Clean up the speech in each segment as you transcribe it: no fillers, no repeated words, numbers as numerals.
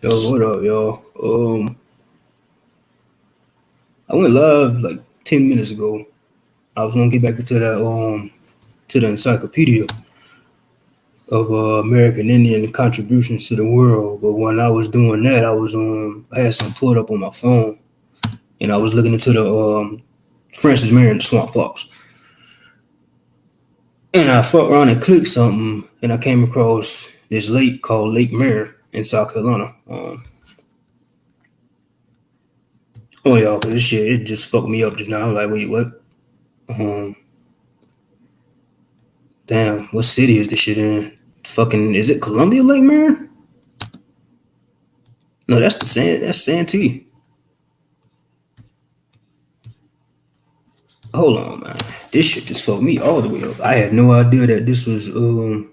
Yo, what up, y'all? I went live like 10 minutes ago. I was gonna get back into that to the encyclopedia of American Indian contributions to the world. But when I was doing that, I had some pulled up on my phone, and I was looking into the Francis Marion and the Swamp Fox, and I fucked around and clicked something, and I came across this lake called Lake Marion in South Carolina. Oh y'all, 'cause this shit it just fucked me up just now. I was like, wait, what? Um, Damn, what city is this shit in? Fucking, is it Columbia Lake, man? No, that's Santee. Hold on, man. This shit just fucked me all the way up. I had no idea that this was well,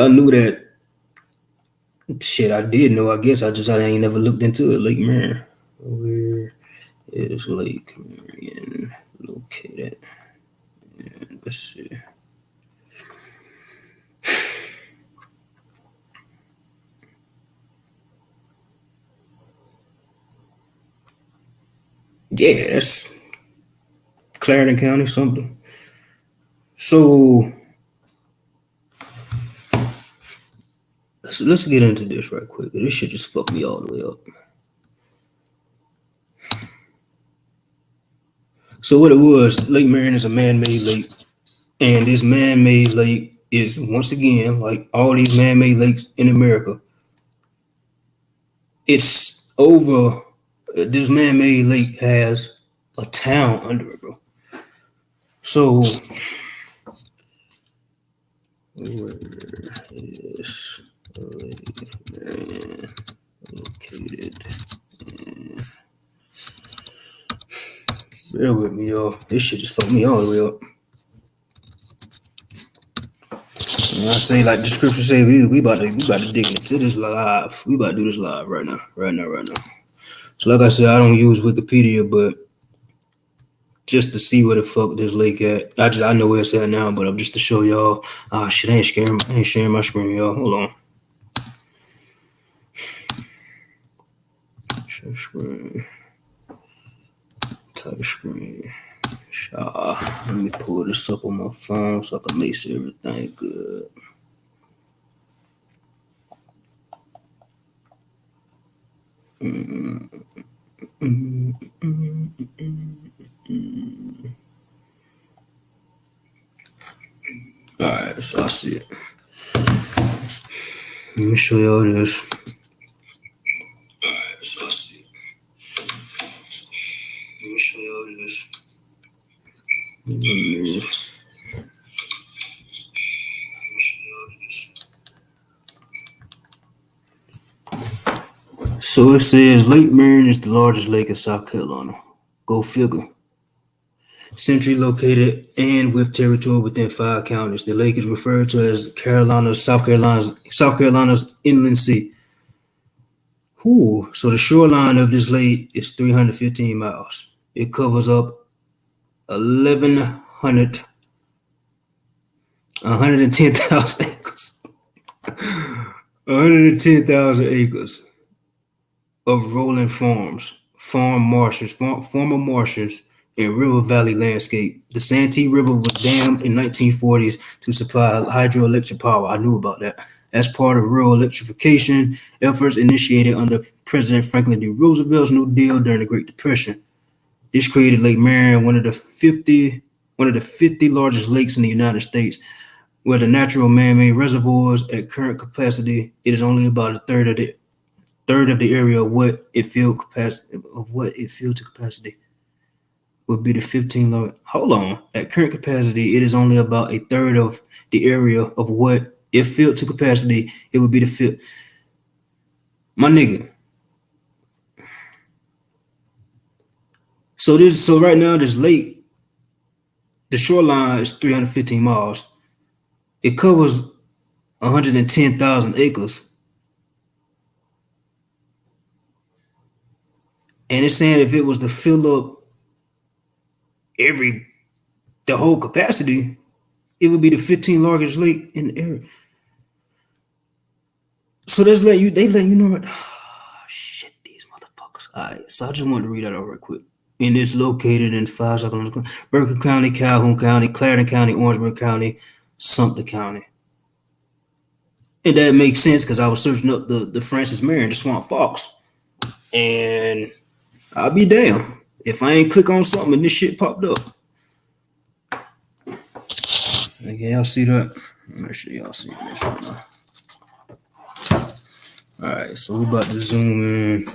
I knew that shit. I did know. I ain't never looked into it. Lake Marion. Where is Lake Marion located? Let's see. Yeah, that's Clarendon County, something. So let's get into this right quick. This shit just fucked me all the way up. So what it was, Lake Marion is a man-made lake, and this man-made lake is once again like all these man-made lakes in America. It's over. This man-made lake has a town under it, bro. So where is Lake Marion located? Bear with me, y'all. This shit just fucked me all the way up. And I say, like the description say, we about to dig into this live. We about to do this live right now. So, like I said, I don't use Wikipedia, but just to see where the fuck this lake at. I know where it's at now, but I'm just to show y'all. Ah, shit, I ain't sharing my screen, y'all. Hold on. Share screen. Touch screen. Let me pull this up on my phone so I can make sure everything good. All right, so I see it. Let me show y'all this. All right, so I see it. Let me show y'all this. So it says Lake Marion is the largest lake in South Carolina. Go figure. Centrally located and with territory within 5 counties, the lake is referred to as South Carolina's inland sea. So the shoreline of this lake is 315 miles. It covers up 110,000 acres. 110,000 acres of rolling former marshes, and river valley landscape. The Santee River was dammed in 1940s to supply hydroelectric power. I knew about that. As part of rural electrification efforts initiated under President Franklin D. Roosevelt's New Deal during the Great Depression. This created Lake Marion, one of the 50 largest lakes in the United States, where the natural man-made reservoirs at current capacity, it is only about a third of the area of what it filled to capacity would be the 15 large. Hold on. At current capacity, it is only about a third of the area of what, if filled to capacity, it would be the fifth. My nigga. So right now, this lake, the shoreline is 315 miles. It covers 110,000 acres. And it's saying if it was to fill up the whole capacity, it would be the 15th largest lake in the area. So they let you know what. Oh, shit, these motherfuckers. All right, so I just wanted to read that out real quick. And it's located in five South Carolina: Berkeley County, Calhoun County, Clarendon County, Orangeburg County, Sumter County. And that makes sense because I was searching up the Francis Marion, the Swamp Fox. And I'll be damned if I ain't click on something and this shit popped up. Can y'all see that? Make sure y'all see this right now. Alright, so we're about to zoom in.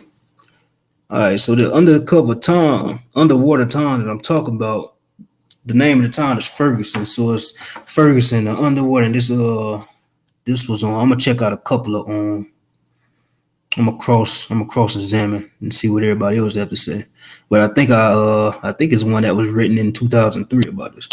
Alright, so the underwater town that I'm talking about, the name of the town is Ferguson. So it's Ferguson, the underwater, and this was on. I'm gonna check out a couple of I'm gonna cross examine and see what everybody else have to say. But I think it's one that was written in 2003 about this.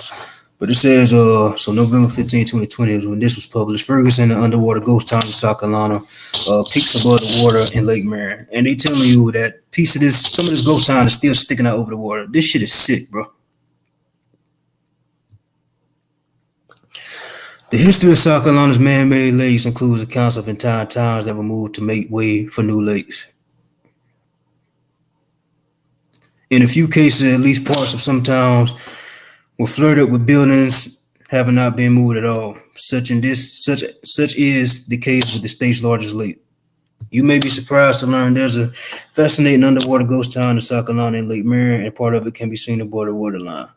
But it says so November 15, 2020 is when this was published. Ferguson, the underwater ghost town in South Carolina, peaks above the water in Lake Marion. And they telling you that some of this ghost town is still sticking out over the water. This shit is sick, bro. The history of South Carolina's man-made lakes includes accounts of entire towns that were moved to make way for new lakes. In a few cases, at least parts of some towns were flooded with buildings having not been moved at all. Such is the case with the state's largest lake. You may be surprised to learn there's a fascinating underwater ghost town in South Carolina in Lake Marion, and part of it can be seen aboard the waterline.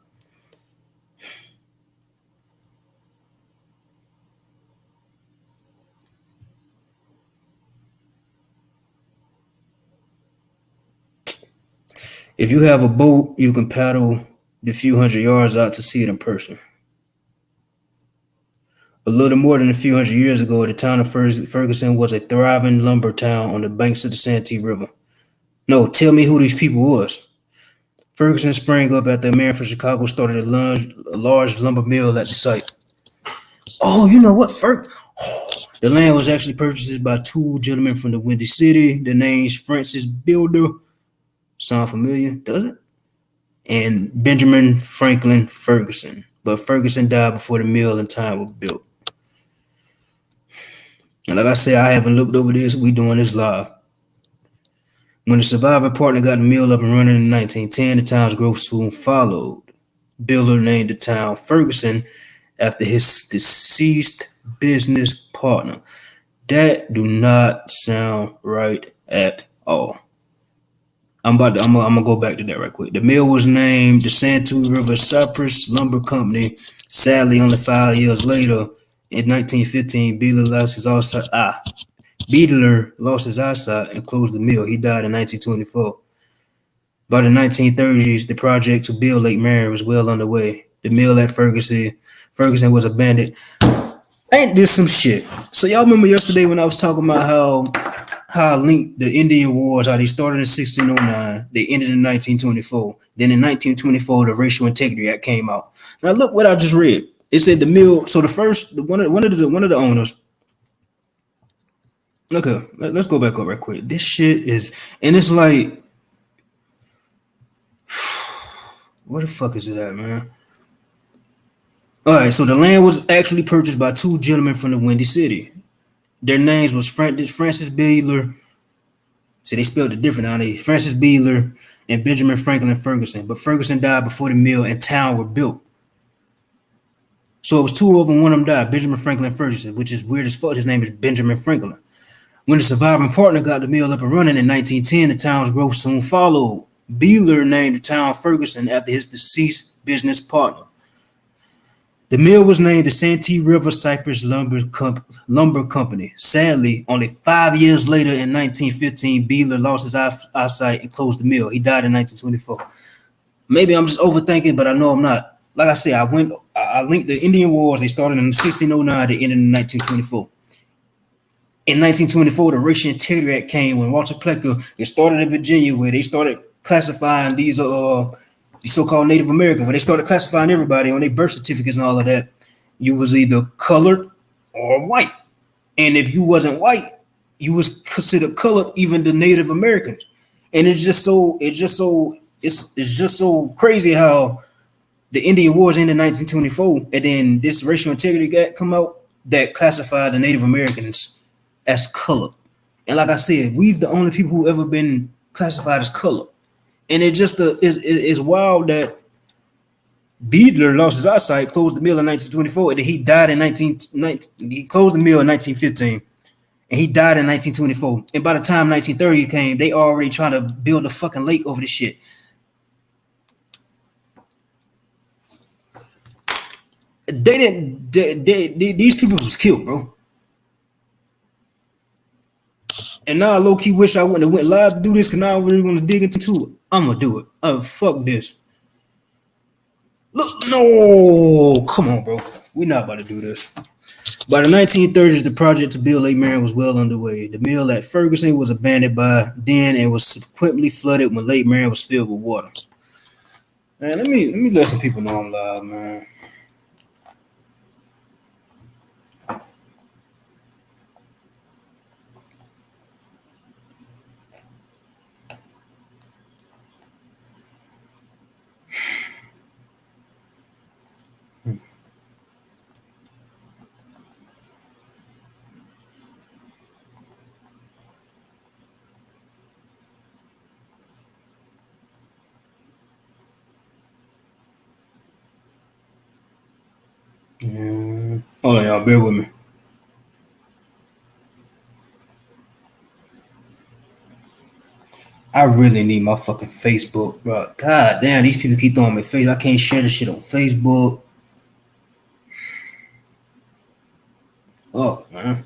If you have a boat, you can paddle the few hundred yards out to see it in person. A little more than a few hundred years ago, the town of Ferguson was a thriving lumber town on the banks of the Santee River. No, tell me who these people was. Ferguson sprang up after a man from Chicago started a large lumber mill at the site. Oh, you know what, the land was actually purchased by two gentlemen from the Windy City. The names Francis Builder. Sound familiar, does it? And Benjamin Franklin Ferguson. But Ferguson died before the mill and town was built. And like I said, I haven't looked over this. We doing this live. When the surviving partner got the mill up and running in 1910, the town's growth soon followed. Builder named the town Ferguson after his deceased business partner. That do not sound right at all. I'm gonna go back to that right quick. The mill was named the Santee River Cypress Lumber Company. Sadly, only 5 years later, in 1915, Beadler lost his eyesight and closed the mill. He died in 1924. By the 1930s, the project to build Lake Marion was well underway. The mill at Ferguson was abandoned. Ain't this some shit? So y'all remember yesterday when I was talking about how I linked the Indian Wars, how they started in 1609, they ended in 1924. Then in 1924, the Racial Integrity Act came out. Now look what I just read. It said the mill. So one of the owners. Okay, let's go back up right quick. This shit is, and it's like, where the fuck is it at, man? All right, so the land was actually purchased by two gentlemen from the Windy City. Their names was Francis Beadler. See, they spelled it different now. Francis Beadler and Benjamin Franklin Ferguson. But Ferguson died before the mill and town were built. So it was two of them, one of them died, Benjamin Franklin Ferguson, which is weird as fuck. His name is Benjamin Franklin. When the surviving partner got the mill up and running in 1910, the town's growth soon followed. Beadler named the town Ferguson after his deceased business partner. The mill was named the Santee River Cypress Lumber Company. Sadly, only 5 years later in 1915, Beadler lost his eyesight and closed the mill. He died in 1924. Maybe I'm just overthinking, but I know I'm not. Like I said, I linked the Indian Wars. They started in 1609. They ended in 1924. In 1924, the Racial Integrity Act came when Walter Plecker, it started in Virginia, where they started classifying these so-called Native American, when they started classifying everybody on their birth certificates and all of that. You was either colored or white. And if you wasn't white, you was considered colored, even the Native Americans. And it's just so crazy how the Indian Wars ended in 1924, and then this Racial Integrity Act come out that classified the Native Americans as colored. And like I said, we've the only people who ever been classified as color. And it just it's wild that Beadler lost his eyesight, closed the mill in 1924, and then he died in 1919. He closed the mill in 1915, and he died in 1924. And by the time 1930 came, they already trying to build a fucking lake over this shit. They didn't. These people was killed, bro. And now I low key wish I wouldn't have went live to do this because now I'm really gonna dig into it. I'm gonna do it. Oh fuck this. Look, no, come on, bro. We're not about to do this. By the 1930s, the project to build Lake Marion was well underway. The mill at Ferguson was abandoned by then and was subsequently flooded when Lake Marion was filled with water. Man, let me let some people know I'm live, man. Hold on, y'all. Bear with me. I really need my fucking Facebook, bro. God damn, these people keep throwing me face. I can't share this shit on Facebook. Fuck, man.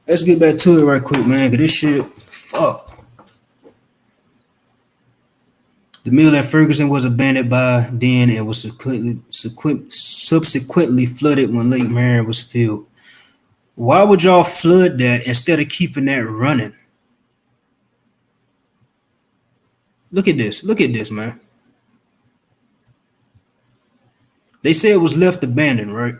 Let's get back to it right quick, man. Cause this shit, fuck. The mill at Ferguson was abandoned by then and was subsequently flooded when Lake Marion was filled. Why would y'all flood that instead of keeping that running? Look at this. Look at this, man. They say it was left abandoned, right?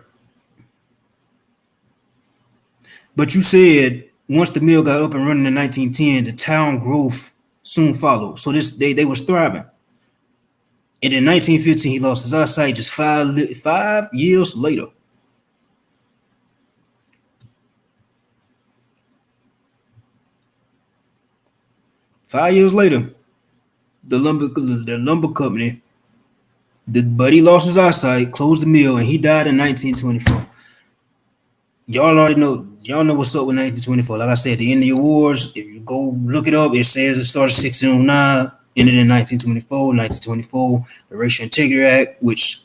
But you said once the mill got up and running in 1910, the town growth soon followed. So they was thriving. And in 1915, he lost his eyesight just 5 years later. Five years later, the lumber company, but he lost his eyesight, closed the mill, and he died in 1924. Y'all know what's up with 1924. Like I said, the Indian Wars, if you go look it up, it says it started 1609, ended in 1924. 1924, the Racial Integrity Act, which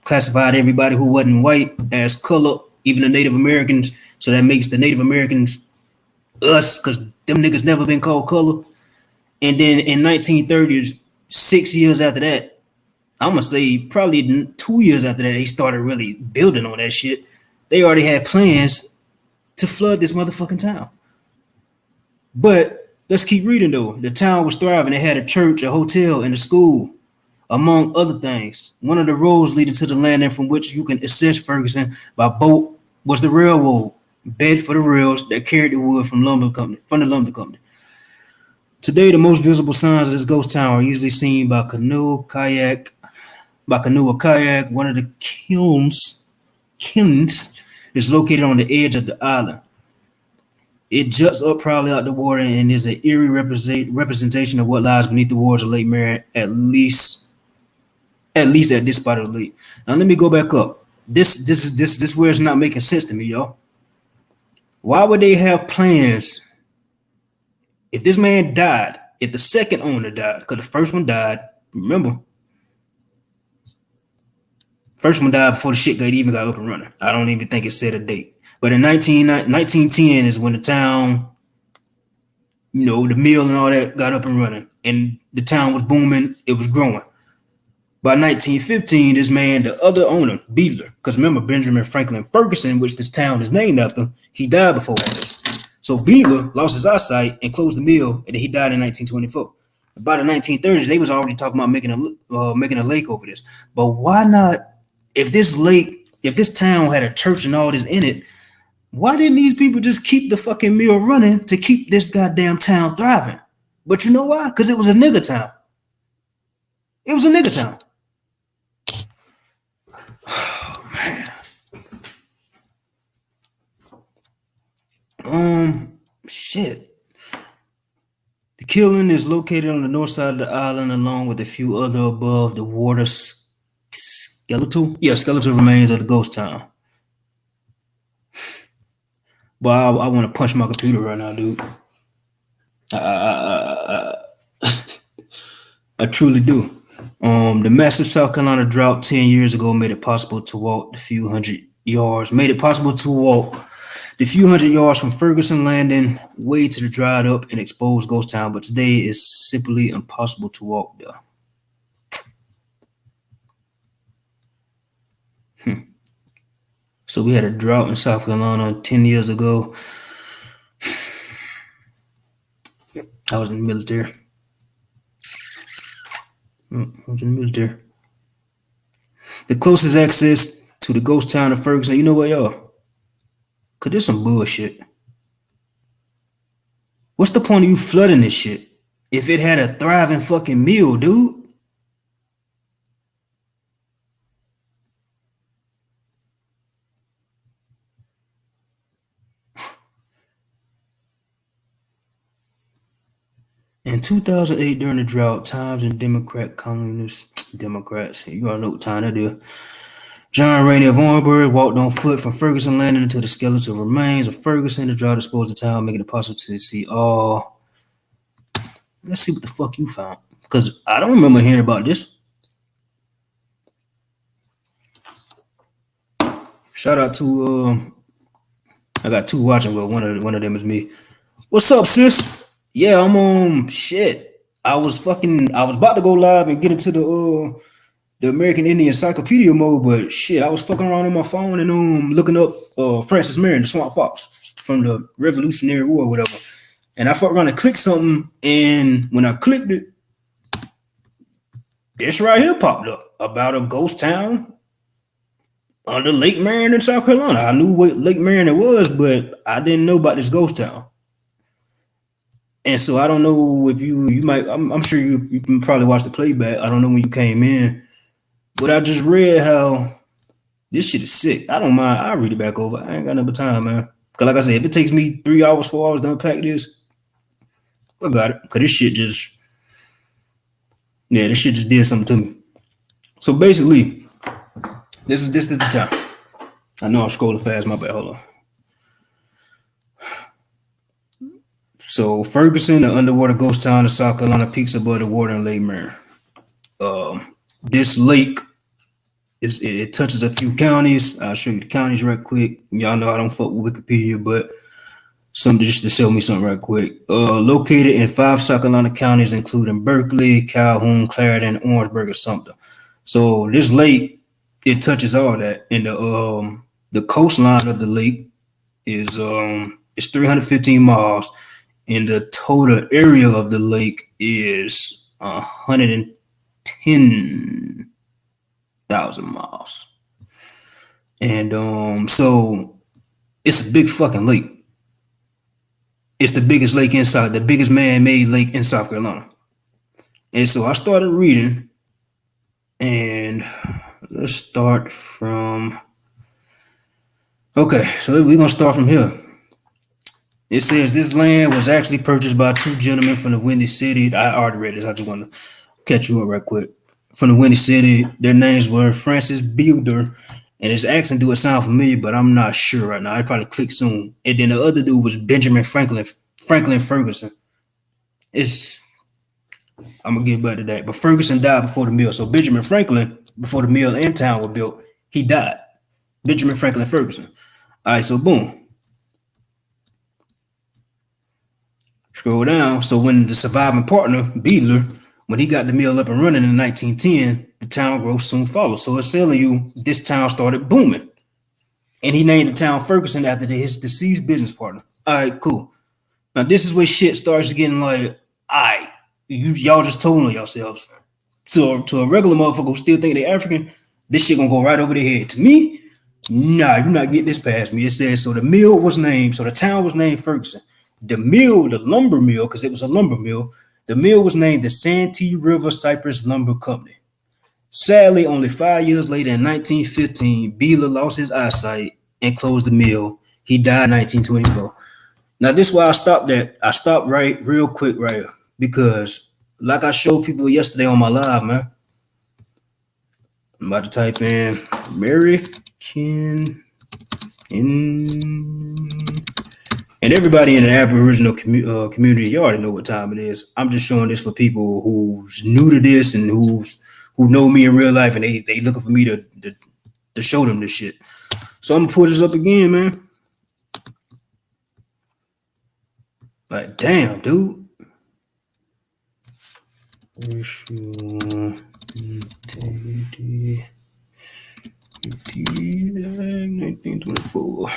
classified everybody who wasn't white as color, even the Native Americans. So that makes the Native Americans us, because them niggas never been called color. And then in 1930s, 6 years after that, I'm gonna say probably 2 years after that, they started really building on that shit. They already had plans to flood this motherfucking town. But let's keep reading though. The town was thriving. It had a church, a hotel, and a school, among other things. One of the roads leading to the landing from which you can access Ferguson by boat was the railroad bed for the rails that carried the wood from the lumber company. Today, the most visible signs of this ghost town are usually seen by canoe or kayak. One of the kilns is located on the edge of the island. It juts up proudly out the water and is an eerie representation of what lies beneath the waters of Lake Marion, at least at this part of the lake. Now let me go back up. This where it's not making sense to me, y'all. Why would they have plans if this man died, if the second owner died, because the first one died, remember, first one died before the shit even got up and running. I don't even think it said a date. But in 1910 is when the town, the mill and all that got up and running. And the town was booming. It was growing. By 1915, this man, the other owner, Beadler, because remember, Benjamin Franklin Ferguson, which this town is named after, he died before all this. So Beadler lost his eyesight and closed the mill, and then he died in 1924. By the 1930s, they was already talking about making a lake over this. But why not? If this town had a church and all this in it, why didn't these people just keep the fucking mill running to keep this goddamn town thriving? But you know why? Because it was a nigger town. It was a nigger town. Oh, man. Shit. The kiln is located on the north side of the island, along with a few other above the water skeletal remains of the ghost town. But I want to punch my computer right now, dude. I truly do. The massive South Carolina drought 10 years ago made it possible to walk the few hundred yards. Made it possible to walk the few hundred yards from Ferguson Landing way to the dried up and exposed ghost town, but today it's simply impossible to walk there. So we had a drought in South Carolina 10 years ago. I was in the military. The closest access to the ghost town of Ferguson, you know what, y'all? Cause this some bullshit. What's the point of you flooding this shit if it had a thriving fucking mill, dude? In 2008, during the drought, Times and Democrats, you already know what time that is. John Rainey of Orangeburg walked on foot from Ferguson Landing into the skeletal remains of Ferguson. The drought exposed the town, making it possible to see all. Let's see what the fuck you found, because I don't remember hearing about this. Shout out to I got two watching, but one of them is me. What's up, sis? Yeah, I'm shit. I was about to go live and get into the American Indian Encyclopedia mode, but shit, I was fucking around on my phone and looking up Francis Marion, the Swamp Fox from the Revolutionary War or whatever. And I fucked around and clicked something, and when I clicked it, this right here popped up about a ghost town under Lake Marion in South Carolina. I knew what Lake Marion it was, but I didn't know about this ghost town. And so I don't know if you might. I'm sure you can probably watch the playback. I don't know when you came in, but I just read how this shit is sick. I don't mind. I'll read it back over. I ain't got no time, man. Because like I said, if it takes me 3 hours, 4 hours to unpack this, I got it. Because this shit just did something to me. So basically, this is the time. I know I'm scrolling fast. My bad. Hold on. So Ferguson, the underwater ghost town of South Carolina, peaks above the water in Lake Marion. This lake it touches a few counties. I'll show you the counties right quick. Y'all know I don't fuck with Wikipedia, but something just to show me something right quick. Located in 5 South Carolina counties, including Berkeley, Calhoun, Clarendon, Orangeburg, and Sumter. So this lake, it touches all that, and the coastline of the lake is 315 miles. And the total area of the lake is 110,000 miles. And so it's a big fucking lake. It's the biggest lake the biggest man-made lake in South Carolina. And so I started reading, and let's start from. Okay, so we're gonna start from here. It says this land was actually purchased by 2 gentlemen from the Windy City. I already read this. I just want to catch you up right quick. From the Windy City, their names were Francis Builder, and his accent do it sound familiar, but I'm not sure right now. I probably click soon. And then the other dude was Benjamin Franklin Ferguson. I'm gonna get back to that. But Ferguson died before the mill. So Benjamin Franklin, before the mill and town were built, he died. Benjamin Franklin Ferguson. All right, so boom. Scroll down. So when the surviving partner, Beadler, when he got the mill up and running in 1910, the town growth soon followed. So it's telling you this town started booming. And he named the town Ferguson after his deceased business partner. All right, cool. Now this is where shit starts getting like, all right, y'all just told on yourselves. To a regular motherfucker who still think they African, this shit gonna go right over their head. To me, nah, you're not getting this past me. It says, so the mill was named, so the town was named Ferguson. The mill, the lumber mill, because it was a lumber mill, the mill was named the Santee River Cypress Lumber Company. Sadly, only 5 years later in 1915, Beeler lost his eyesight and closed the mill. He died in 1924. Now this is why I stopped at. I stopped right real quick right here because, like I showed people yesterday on my live, man. I'm about to type in American in, and everybody in the Aboriginal community, you already know what time it is. I'm just showing this for people who's new to this and who know me in real life, and they looking for me to show them this shit. So I'm gonna put this up again, man. Like, damn, dude. Racial integrity 1924.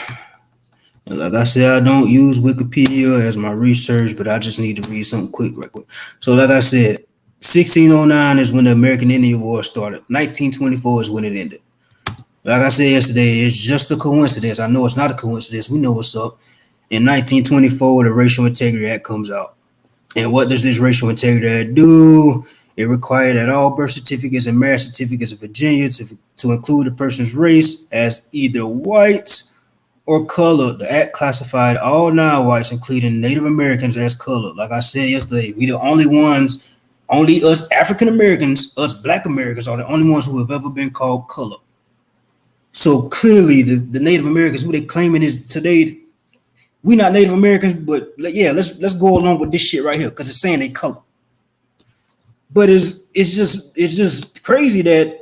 And like I said, I don't use Wikipedia as my research, but I just need to read something quick, right quick. So, like I said, 1609 is when the American Indian War started. 1924 is when it ended. Like I said yesterday, it's just a coincidence. I know it's not a coincidence. We know what's up. In 1924, the Racial Integrity Act comes out. And what does this Racial Integrity Act do? It required that all birth certificates and marriage certificates of Virginia to include a person's race as either white or colored. The act classified all non-whites, including Native Americans, as colored. Like I said yesterday, we the only ones, only us African Americans, us Black Americans are the only ones who have ever been called colored. So clearly, the Native Americans, who they claiming is today, we not Native Americans, but yeah, let's go along with this shit right here because it's saying they color. But it's just crazy that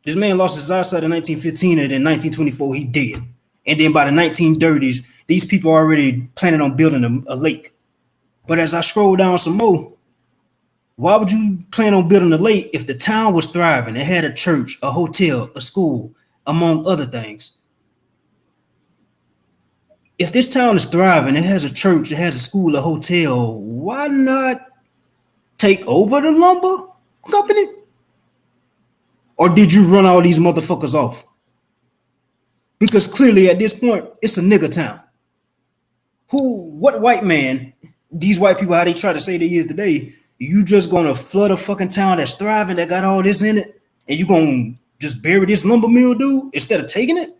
this man lost his eyesight in 1915, and in 1924 he did. And then by the 1930s, these people are already planning on building a lake. But as I scroll down some more, why would you plan on building a lake if the town was thriving? It had a church, a hotel, a school, among other things. If this town is thriving, it has a church, it has a school, a hotel, why not take over the lumber company? Or did you run all these motherfuckers off? Because clearly at this point, it's a nigger town. What white man, these white people, how they try to say they is today, you just gonna flood a fucking town that's thriving, that got all this in it, and you gonna just bury this lumber mill, dude, instead of taking it?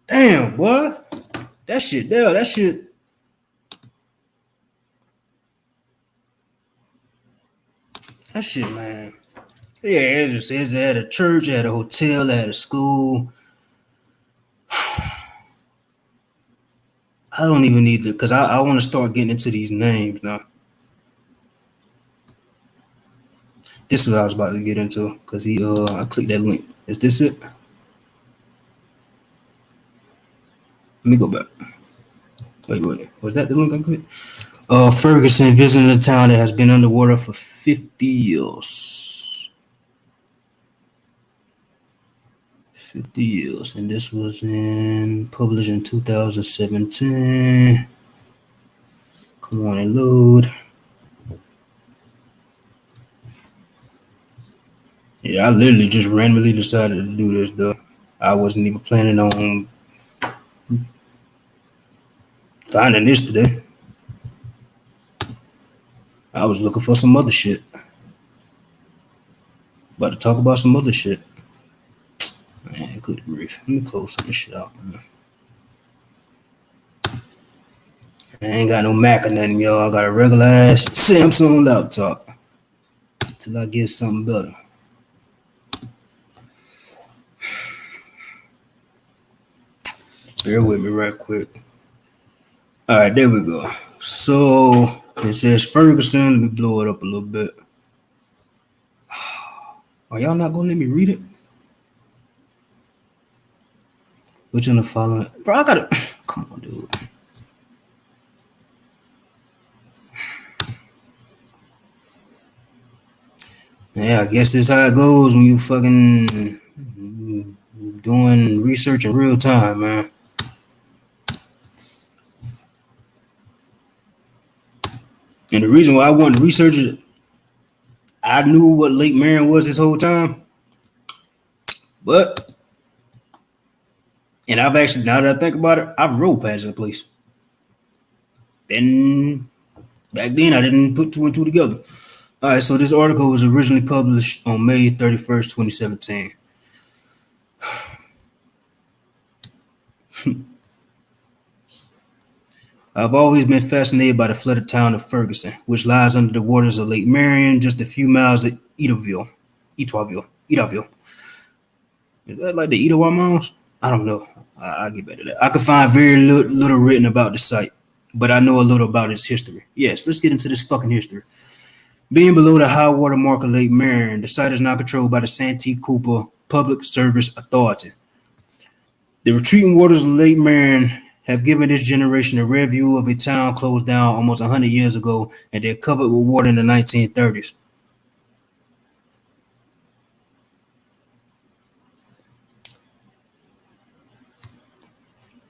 Damn, boy. That shit, man. Yeah, it just says it had a church, it had a hotel, it had a school. I don't even need to, because I want to start getting into these names now. This is what I was about to get into, because I clicked that link. Is this it? Let me go back. Wait. Was that the link I clicked? Ferguson visiting a town that has been underwater for 50 years. 50 years. And this was published in 2017. Come on and load. Yeah, I literally just randomly decided to do this, though. I wasn't even planning on finding this today. I was looking for some other shit. About to talk about some other shit. Man, good grief. Let me close some shit out, man. I ain't got no Mac or nothing, y'all. I got a regular ass Samsung laptop. Till I get something better. Bear with me right quick. All right, there we go. So it says Ferguson. Let me blow it up a little bit. Are y'all not gonna let me read it? Which in the following? Bro, I gotta. Come on, dude. Yeah, I guess this is how it goes when you fucking doing research in real time, man. And the reason why I wanted to research it, I knew what Lake Marion was this whole time. But, and I've actually, now that I think about it, I've rode past that place. Then, back then, I didn't put two and two together. All right, so this article was originally published on May 31st, 2017. I've always been fascinated by the flooded town of Ferguson, which lies under the waters of Lake Marion, just a few miles of Etowaville. Is that like the Etowah Mounds? I don't know. I'll get back to that. I could find very little written about the site, but I know a little about its history. Yes, let's get into this fucking history. Being below the high water mark of Lake Marion, the site is now controlled by the Santee Cooper Public Service Authority. The retreating waters of Lake Marion have given this generation a rare view of a town closed down almost 100 years ago and they're covered with water in the 1930s.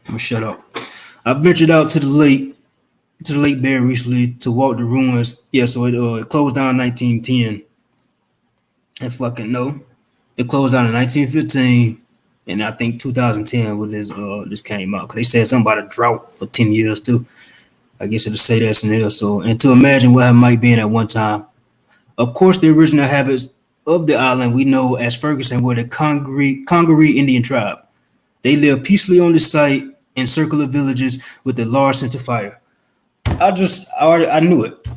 I'm gonna shut up. I ventured out to the lake bed recently to walk the ruins. Yeah, so it closed down in 1910. And fucking no, it closed down in 1915, and I think 2010 when this came out. Cause they said something about a drought for 10 years too. I guess it'll say that's in there. So, and to imagine what it might be in at one time. Of course, the original habits of the island we know as Ferguson were the Congaree Indian tribe. They lived peacefully on the site in circular villages with a large center fire. I knew it.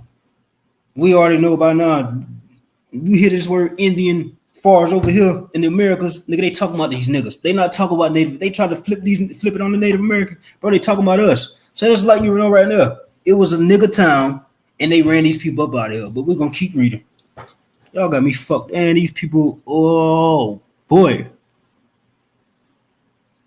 We already know by now. You hear this word Indian far as over here in the Americas, nigga, they talking about these niggas. They not talking about Native. They try to flip it on the Native American. Bro, they talking about us. So it's like you know right now. It was a nigga town and they ran these people up out of here. But we're gonna keep reading. Y'all got me fucked. And these people, oh boy.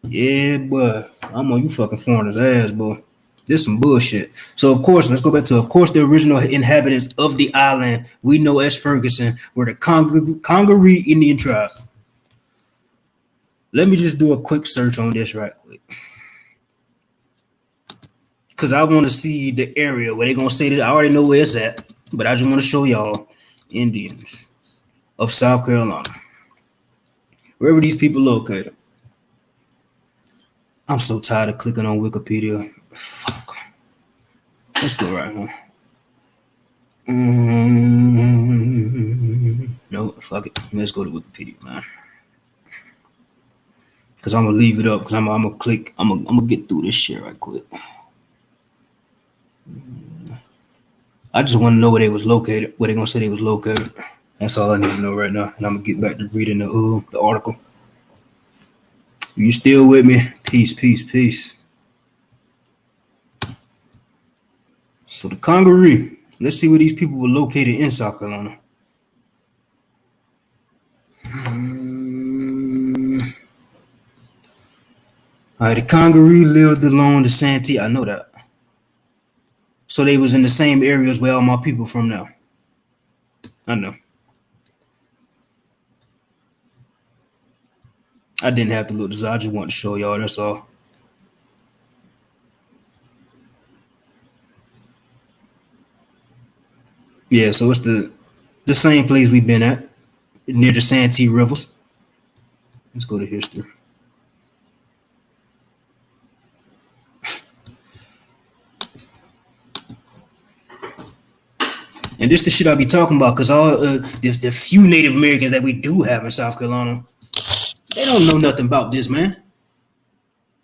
Yeah, boy. I'm on you fucking foreigners' ass, boy. This some bullshit. So, of course, let's go back to, of course, the original inhabitants of the island we know as Ferguson were the Congaree Indian tribe. Let me just do a quick search on this right quick. Because I want to see the area where they're going to say that. I already know where it's at, but I just want to show y'all Indians of South Carolina. Wherever these people located. I'm so tired of clicking on Wikipedia. Fuck. Let's go right here. No, fuck it. Let's go to Wikipedia, man. Because I'm going to leave it up. Because I'm going to click. I'm going to get through this shit right quick. I just want to know where they was located. Where they going to say they was located. That's all I need to know right now. And I'm going to get back to reading the article. You still with me? Peace, peace, peace. So the Congaree. Let's see where these people were located in South Carolina. All right, the Congaree lived along the Santee. I know that. So they was in the same areas where all my people from now. I know. I didn't have to look this up. I just wanted to show y'all. That's all. Yeah, so it's the same place we've been at, near the Santee Rivers. Let's go to history. And this the shit I be talking about, because all the few Native Americans that we do have in South Carolina, they don't know nothing about this, man.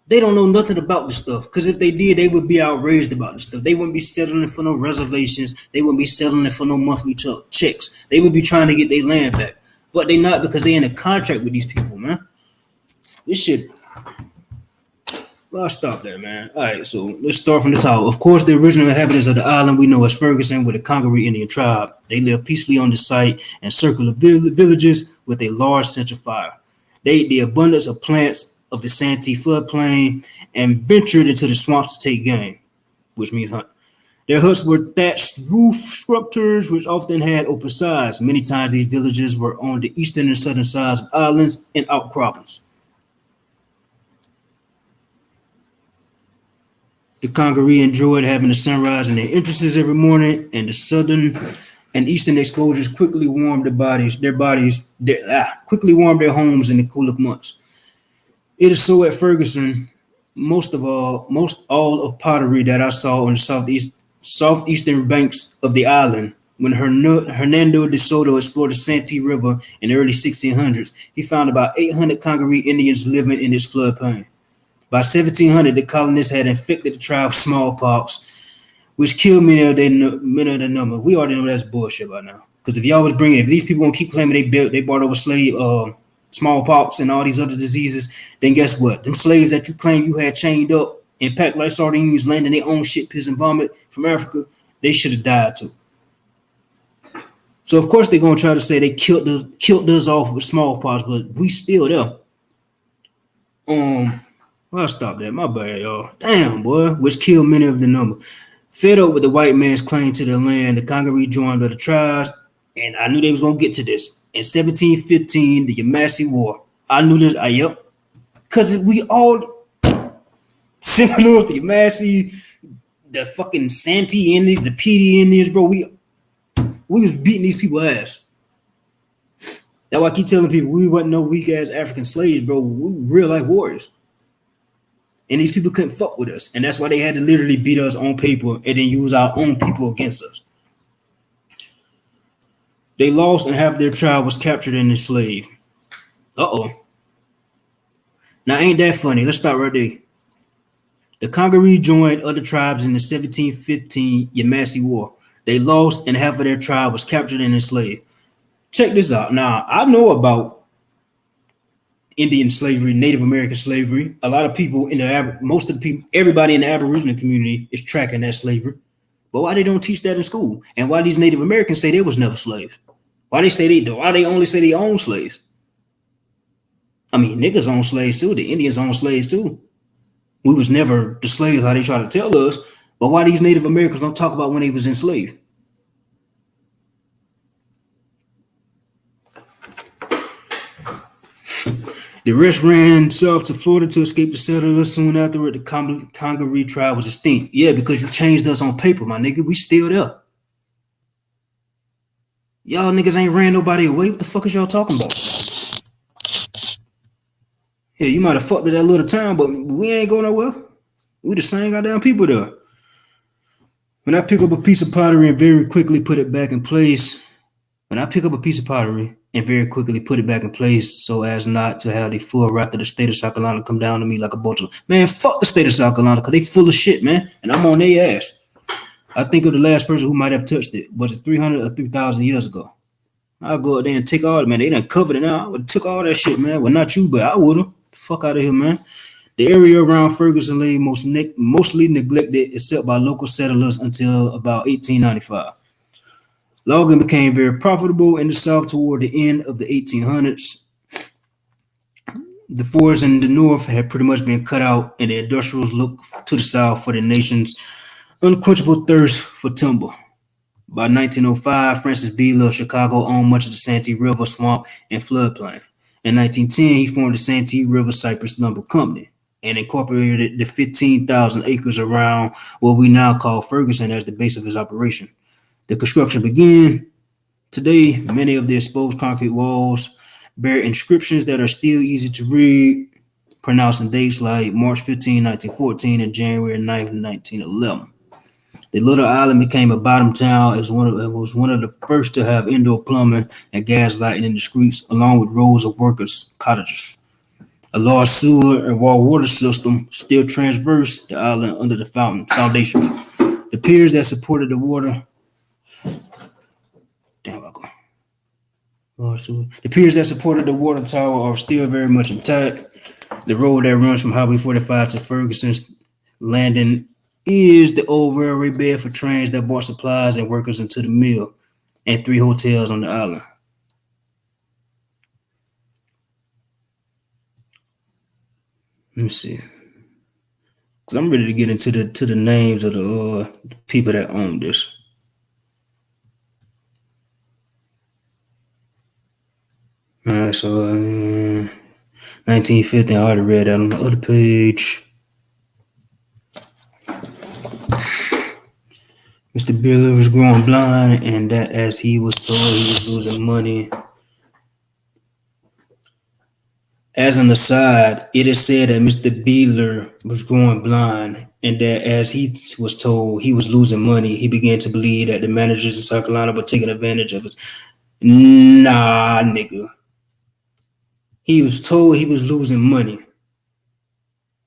They don't know nothing about this stuff. Because if they did, they would be outraged about this stuff. They wouldn't be settling for no reservations. They wouldn't be settling for no monthly checks. They would be trying to get their land back. But they not, because they in a contract with these people, man. This shit. Well, I'll stop there, man. All right, so let's start from the top. Of course, the original inhabitants of the island we know as Ferguson were the Congaree Indian tribe. They lived peacefully on the site in circular villages with a large central fire. They ate the abundance of plants of the Santee floodplain and ventured into the swamps to take game, which means hunt. Their huts were thatched roof structures, which often had open sides. Many times these villages were on the eastern and southern sides of islands and outcroppings. The Congaree enjoyed having the sunrise in their entrances every morning, and the southern and eastern exposures quickly warmed quickly warmed their homes in the cooler months. It is so at Ferguson, most all of pottery that I saw on the southeastern banks of the island. When Hernando de Soto explored the Santee River in the early 1600s, he found about 800 Congaree Indians living in this floodplain. By 1700, the colonists had infected the tribe with smallpox, which killed many of the number. We already know that's bullshit by now. Because if y'all was bringing, if these people gonna keep claiming they brought over smallpox and all these other diseases, then guess what? Them slaves that you claim you had chained up and packed like sardines, landing their own shit, piss, and vomit from Africa, they should have died too. So of course they're gonna try to say they killed us off with smallpox, but we still there. Well, I'll stop that. My bad, y'all. Damn, boy, which killed many of the number. Fed up with the white man's claim to the land, the Congo rejoined other tribes, and I knew they was gonna get to this. In 1715, the Yamasee War. I knew this. Yep, because we all Seminoles, the Yamasee, the fucking Santee Indians, the Petey Indians, bro. We was beating these people ass. That's why I keep telling people we wasn't no weak ass African slaves, bro. We were real life warriors. And these people couldn't fuck with us. And that's why they had to literally beat us on paper and then use our own people against us. They lost and half their tribe was captured and enslaved. Uh-oh. Now, ain't that funny? Let's start right there. The Congo rejoined other tribes in the 1715 Yamasee War. They lost and half of their tribe was captured and enslaved. Check this out. Now, I know about Indian slavery, Native American slavery. A lot of people everybody in the Aboriginal community is tracking that slavery. But why they don't teach that in school? And why these Native Americans say they was never slaves? Why they only say they own slaves? I mean, niggas own slaves too. The Indians own slaves too. We was never the slaves how they try to tell us. But why these Native Americans don't talk about when they was enslaved? The rest ran south to Florida to escape the settlers. Soon afterward, the Congaree tribe was extinct. Yeah, because you changed us on paper, my nigga. We still there. Y'all niggas ain't ran nobody away. What the fuck is y'all talking about? Yeah, you might have fucked with that little town, but we ain't going nowhere. We the same goddamn people there. When I pick up a piece of pottery and very quickly put it back in place, so as not to have the full wrath of the state of South Carolina come down to me like a bunch of, man, fuck the state of South Carolina, because they full of shit, man, and I'm on their ass. I think of the last person who might have touched it. Was it 300 or 3,000 years ago? I'll go out there and take all it, man. They done covered it now. I would have took all that shit, man. Well, not you, but I would have. Fuck out of here, man. The area around Ferguson lay mostly neglected except by local settlers until about 1895. Logging became very profitable in the South toward the end of the 1800s. The forests in the North had pretty much been cut out, and the industrials looked to the South for the nation's unquenchable thirst for timber. By 1905, Francis Beeler of Chicago owned much of the Santee River swamp and floodplain. In 1910, he formed the Santee River Cypress Lumber Company and incorporated the 15,000 acres around what we now call Ferguson as the base of his operation. The construction began. Today, many of the exposed concrete walls bear inscriptions that are still easy to read, pronouncing dates like March 15, 1914 and January 9, 1911. The little island became a bottom town. It was one of the first to have indoor plumbing and gas lighting in the streets, along with rows of workers' cottages. A large sewer and raw water system still traversed the island under the foundations. The piers that supported the water. The piers that supported the water tower are still very much intact. The road that runs from Highway 45 to Ferguson's Landing is the old railway bed for trains that brought supplies and workers into the mill, and 3 hotels on the island. Let me see, because I'm ready to get into the names of the people that own this. All right, so 1950, I already read that on the other page. Mr. Beeler was growing blind, and that as he was told he was losing money. As an aside, it is said that Mr. Beeler was growing blind, and that as he was told he was losing money, he began to believe that the managers in South Carolina were taking advantage of it. Nah, nigga. He was told he was losing money.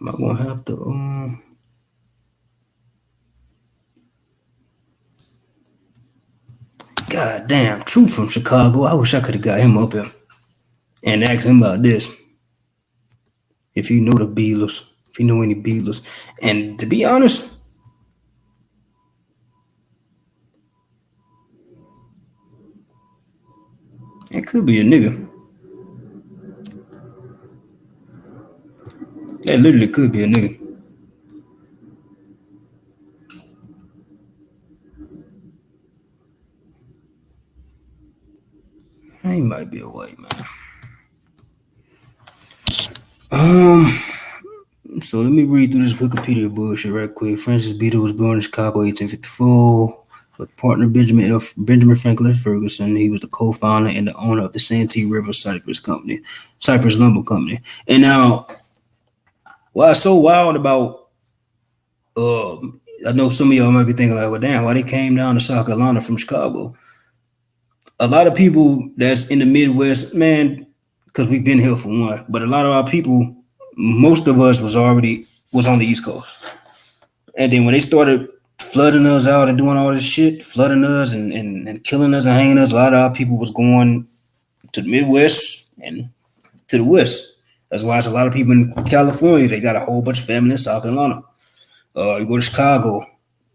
Am I gonna have to God damn, True from Chicago. I wish I could have got him up here and asked him about this. If you know the Beatles, if you know any Beatles. And to be honest, it could be a nigga. That literally could be a nigga. He might be a white man. Um, so let me read through this Wikipedia bullshit right quick. Francis Beadle was born in Chicago, 1854, with partner Benjamin Franklin Ferguson. He was the co-founder and the owner of the Santee River Cypress Lumber Company. And now, what's so wild about I know some of y'all might be thinking like, well, damn, why they came down to South Carolina from Chicago? A lot of people that's in the Midwest, man, because we've been here for one, but a lot of our people, most of us was on the East Coast. And then when they started flooding us out and doing all this shit, flooding us and killing us and hanging us, a lot of our people was going to the Midwest and to the West. That's why it's a lot of people in California. They got a whole bunch of family in South Carolina. You go to Chicago,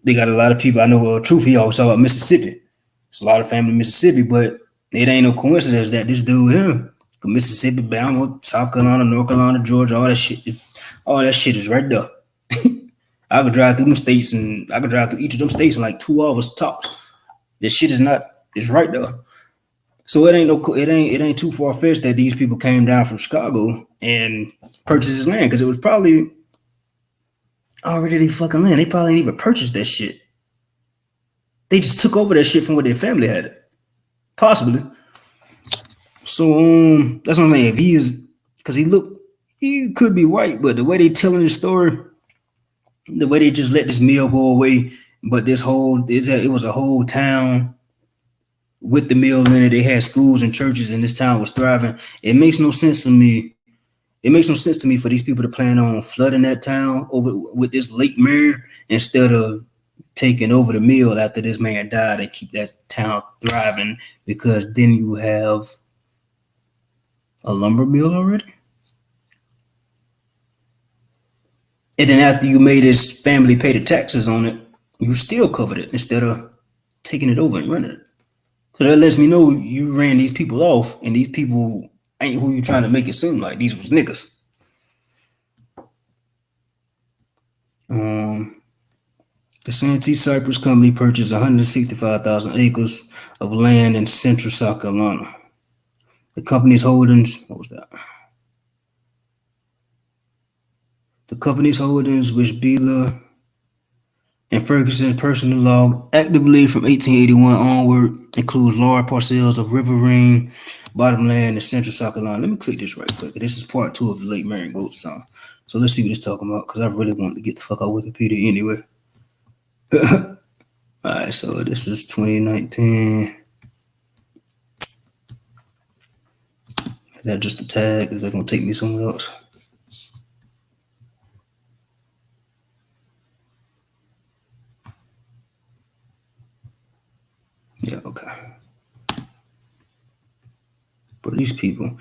they got a lot of people. I know Truth, he always talk about Mississippi. It's a lot of family in Mississippi, but it ain't no coincidence that this dude here, Mississippi, Bama, South Carolina, North Carolina, Georgia, all that shit is right there. I could drive through them states and I could drive through each of them states in like 2 hours tops. This shit is not, it's right there. So it ain't too far fetched that these people came down from Chicago and purchased this land because it was probably already their fucking land. They probably didn't even purchase that shit. They just took over that shit from what their family had it. Possibly. So that's what I'm saying. If he's because he could be white, but the way they telling the story, the way they just let this mill go away, but it was a whole town with the mill in it. They had schools and churches, and this town was thriving. It makes no sense for me. It makes no sense to me for these people to plan on flooding that town over with this Lake Marion instead of taking over the mill after this man died and keep that town thriving, because then you have a lumber mill already. And then after you made his family pay the taxes on it, you still covered it instead of taking it over and running it. So that lets me know you ran these people off, and these people ain't who you trying to make it seem like. These was niggas. The Santee Cypress Company purchased 165,000 acres of land in central South Carolina. The company's holdings, what was that? The company's holdings, which Beeler and Ferguson personal law actively from 1881 onward, includes large parcels of riverine bottomland in central South Carolina. Let me click this right quick. This is part 2 of the Lake Marion Goat song. So let's see what it's talking about, because I really want to get the fuck out of Wikipedia anyway. All right, so this is 2019. Is that just a tag? Is that gonna take me somewhere else? Yeah, okay. But these people.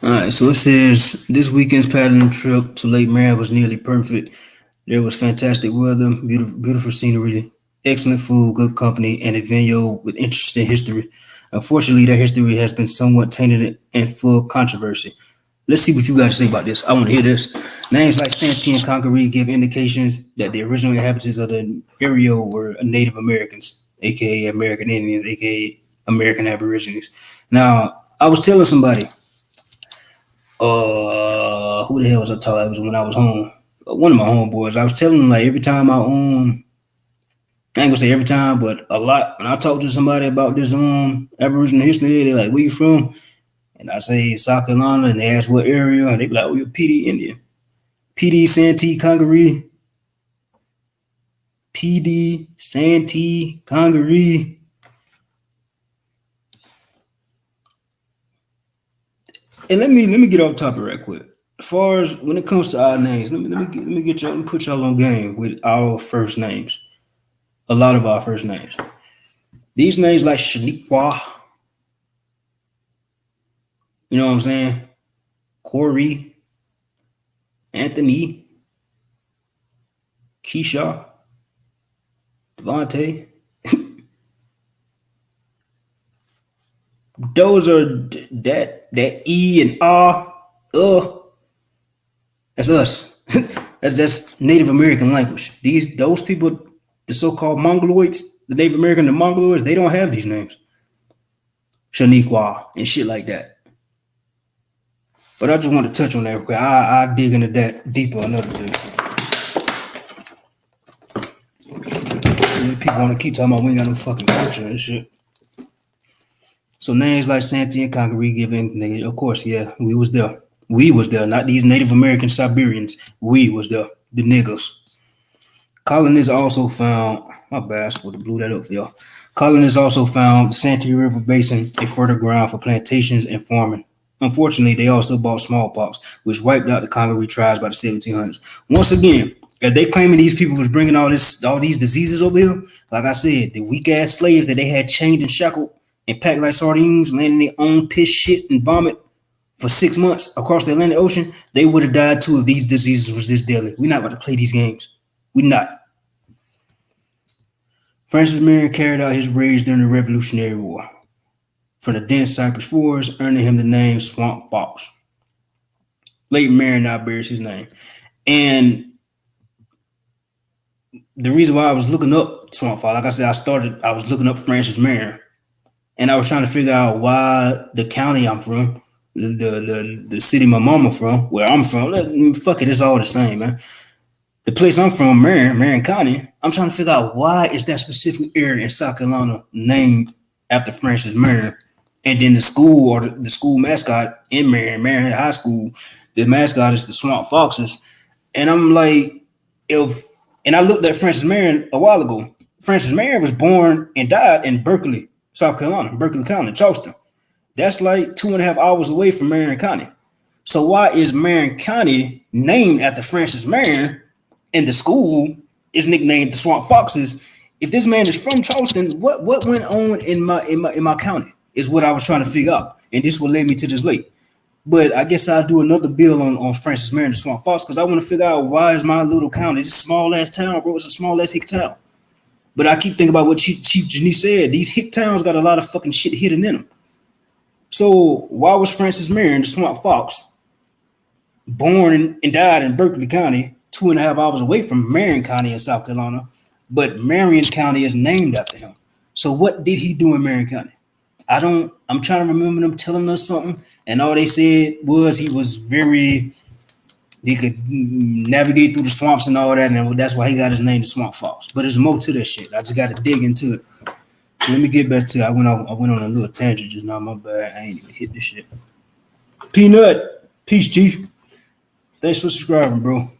All right, so it says this weekend's paddling trip to Lake Marion was nearly perfect. There was fantastic weather, beautiful scenery, excellent food, good company, and a venue with interesting history. Unfortunately, that history has been somewhat tainted and full of controversy. Let's see what you got to say about this. I want to hear this. Names like Santee and Congaree give indications that the original inhabitants of the area were Native Americans, aka American Indians, aka American Aborigines. Now, I was telling somebody, who the hell was I talking? It was when I was home. One of my homeboys. I was telling him like every time I I ain't gonna say every time, but a lot. When I talk to somebody about this Aboriginal history, they're like, "Where you from?" And I say South Carolina, and they ask what area, and they be like, "Oh, you're PD Indian, PD Santee Congaree, PD Santee Congaree." And let me get off topic right quick. As far as when it comes to our names, let me put y'all on game with our first names. A lot of our first names. These names like Shaniqua, you know what I'm saying? Corey, Anthony, Keisha, Devontae. Those are that E and R. That's us. that's Native American language. Those people, the so-called Mongoloids, the Native American, the Mongoloids, they don't have these names. Shaniqua and shit like that. But I just want to touch on that real quick. I dig into that deeper another day. People want to keep talking about we ain't got no fucking culture and shit. So names like Santee and Congaree given, of course, yeah, we was there. We was there, not these Native American Siberians. We was there, the niggas. Colonists also found, my bad, I sort of blew that up for y'all. Colonists also found the Santee River Basin a fertile ground for plantations and farming. Unfortunately, they also bought smallpox, which wiped out the Congaree tribes by the 1700s. Once again, if they claiming these people was bringing all these diseases over here, like I said, the weak ass slaves that they had chained and shackled and packed like sardines, landing their own piss, shit, and vomit for 6 months across the Atlantic Ocean, they would have died too if these diseases was this deadly. We're not about to play these games. We're not. Francis Marion carried out his raids during the Revolutionary War from the dense cypress forest, earning him the name Swamp Fox. Late Marion now bears his name. And the reason why I was looking up Swamp Fox, like I said, I was looking up Francis Marion, and I was trying to figure out why the county I'm from, the city my mama from, where I'm from, fuck it, it's all the same, man. The place I'm from, Marion County, I'm trying to figure out why is that specific area in South Carolina named after Francis Marion. And then the school or the school mascot in Marion High School, the mascot is the Swamp Foxes. And I'm like, and I looked at Francis Marion a while ago. Francis Marion was born and died in Berkeley, South Carolina, Berkeley County, Charleston. That's like 2.5 hours away from Marion County. So why is Marion County named after Francis Marion and the school is nicknamed the Swamp Foxes? If this man is from Charleston, what went on in my county is what I was trying to figure out. And this will lead me to this late. But I guess I'll do another bill on Francis Marion, the Swamp Fox, because I want to figure out why is my little county, this small ass town, bro. It's a small ass hick town. But I keep thinking about what Chief Janice said. These hick towns got a lot of fucking shit hidden in them. So why was Francis Marion, the Swamp Fox, born and died in Berkeley County, 2.5 hours away from Marion County in South Carolina, but Marion County is named after him? So what did he do in Marion County? I'm trying to remember them telling us something, and all they said was he could navigate through the swamps and all that, and that's why he got his name, the Swamp Fox. But there's more to that shit. I just got to dig into it. So let me get back to it. I went on a little tangent just now. My bad. I ain't even hit this shit. Peanut. Peace, Chief. Thanks for subscribing, bro.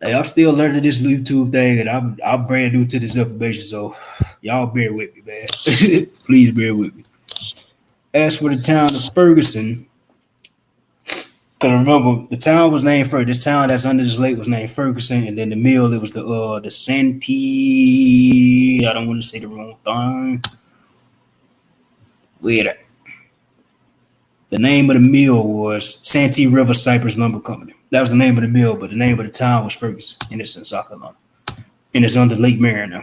Hey, I'm still learning this YouTube thing, and I'm brand new to this information, so y'all bear with me, man. Please bear with me. As for the town of Ferguson, because remember, the town was named Ferguson. This town that's under this lake was named Ferguson, and then the mill, it was the Santee. I don't want to say the wrong thing. Wait. The name of the mill was Santee River Cypress Lumber Company. That was the name of the mill, but the name of the town was Ferguson, and it's in South Carolina. And it's under Lake Marion now.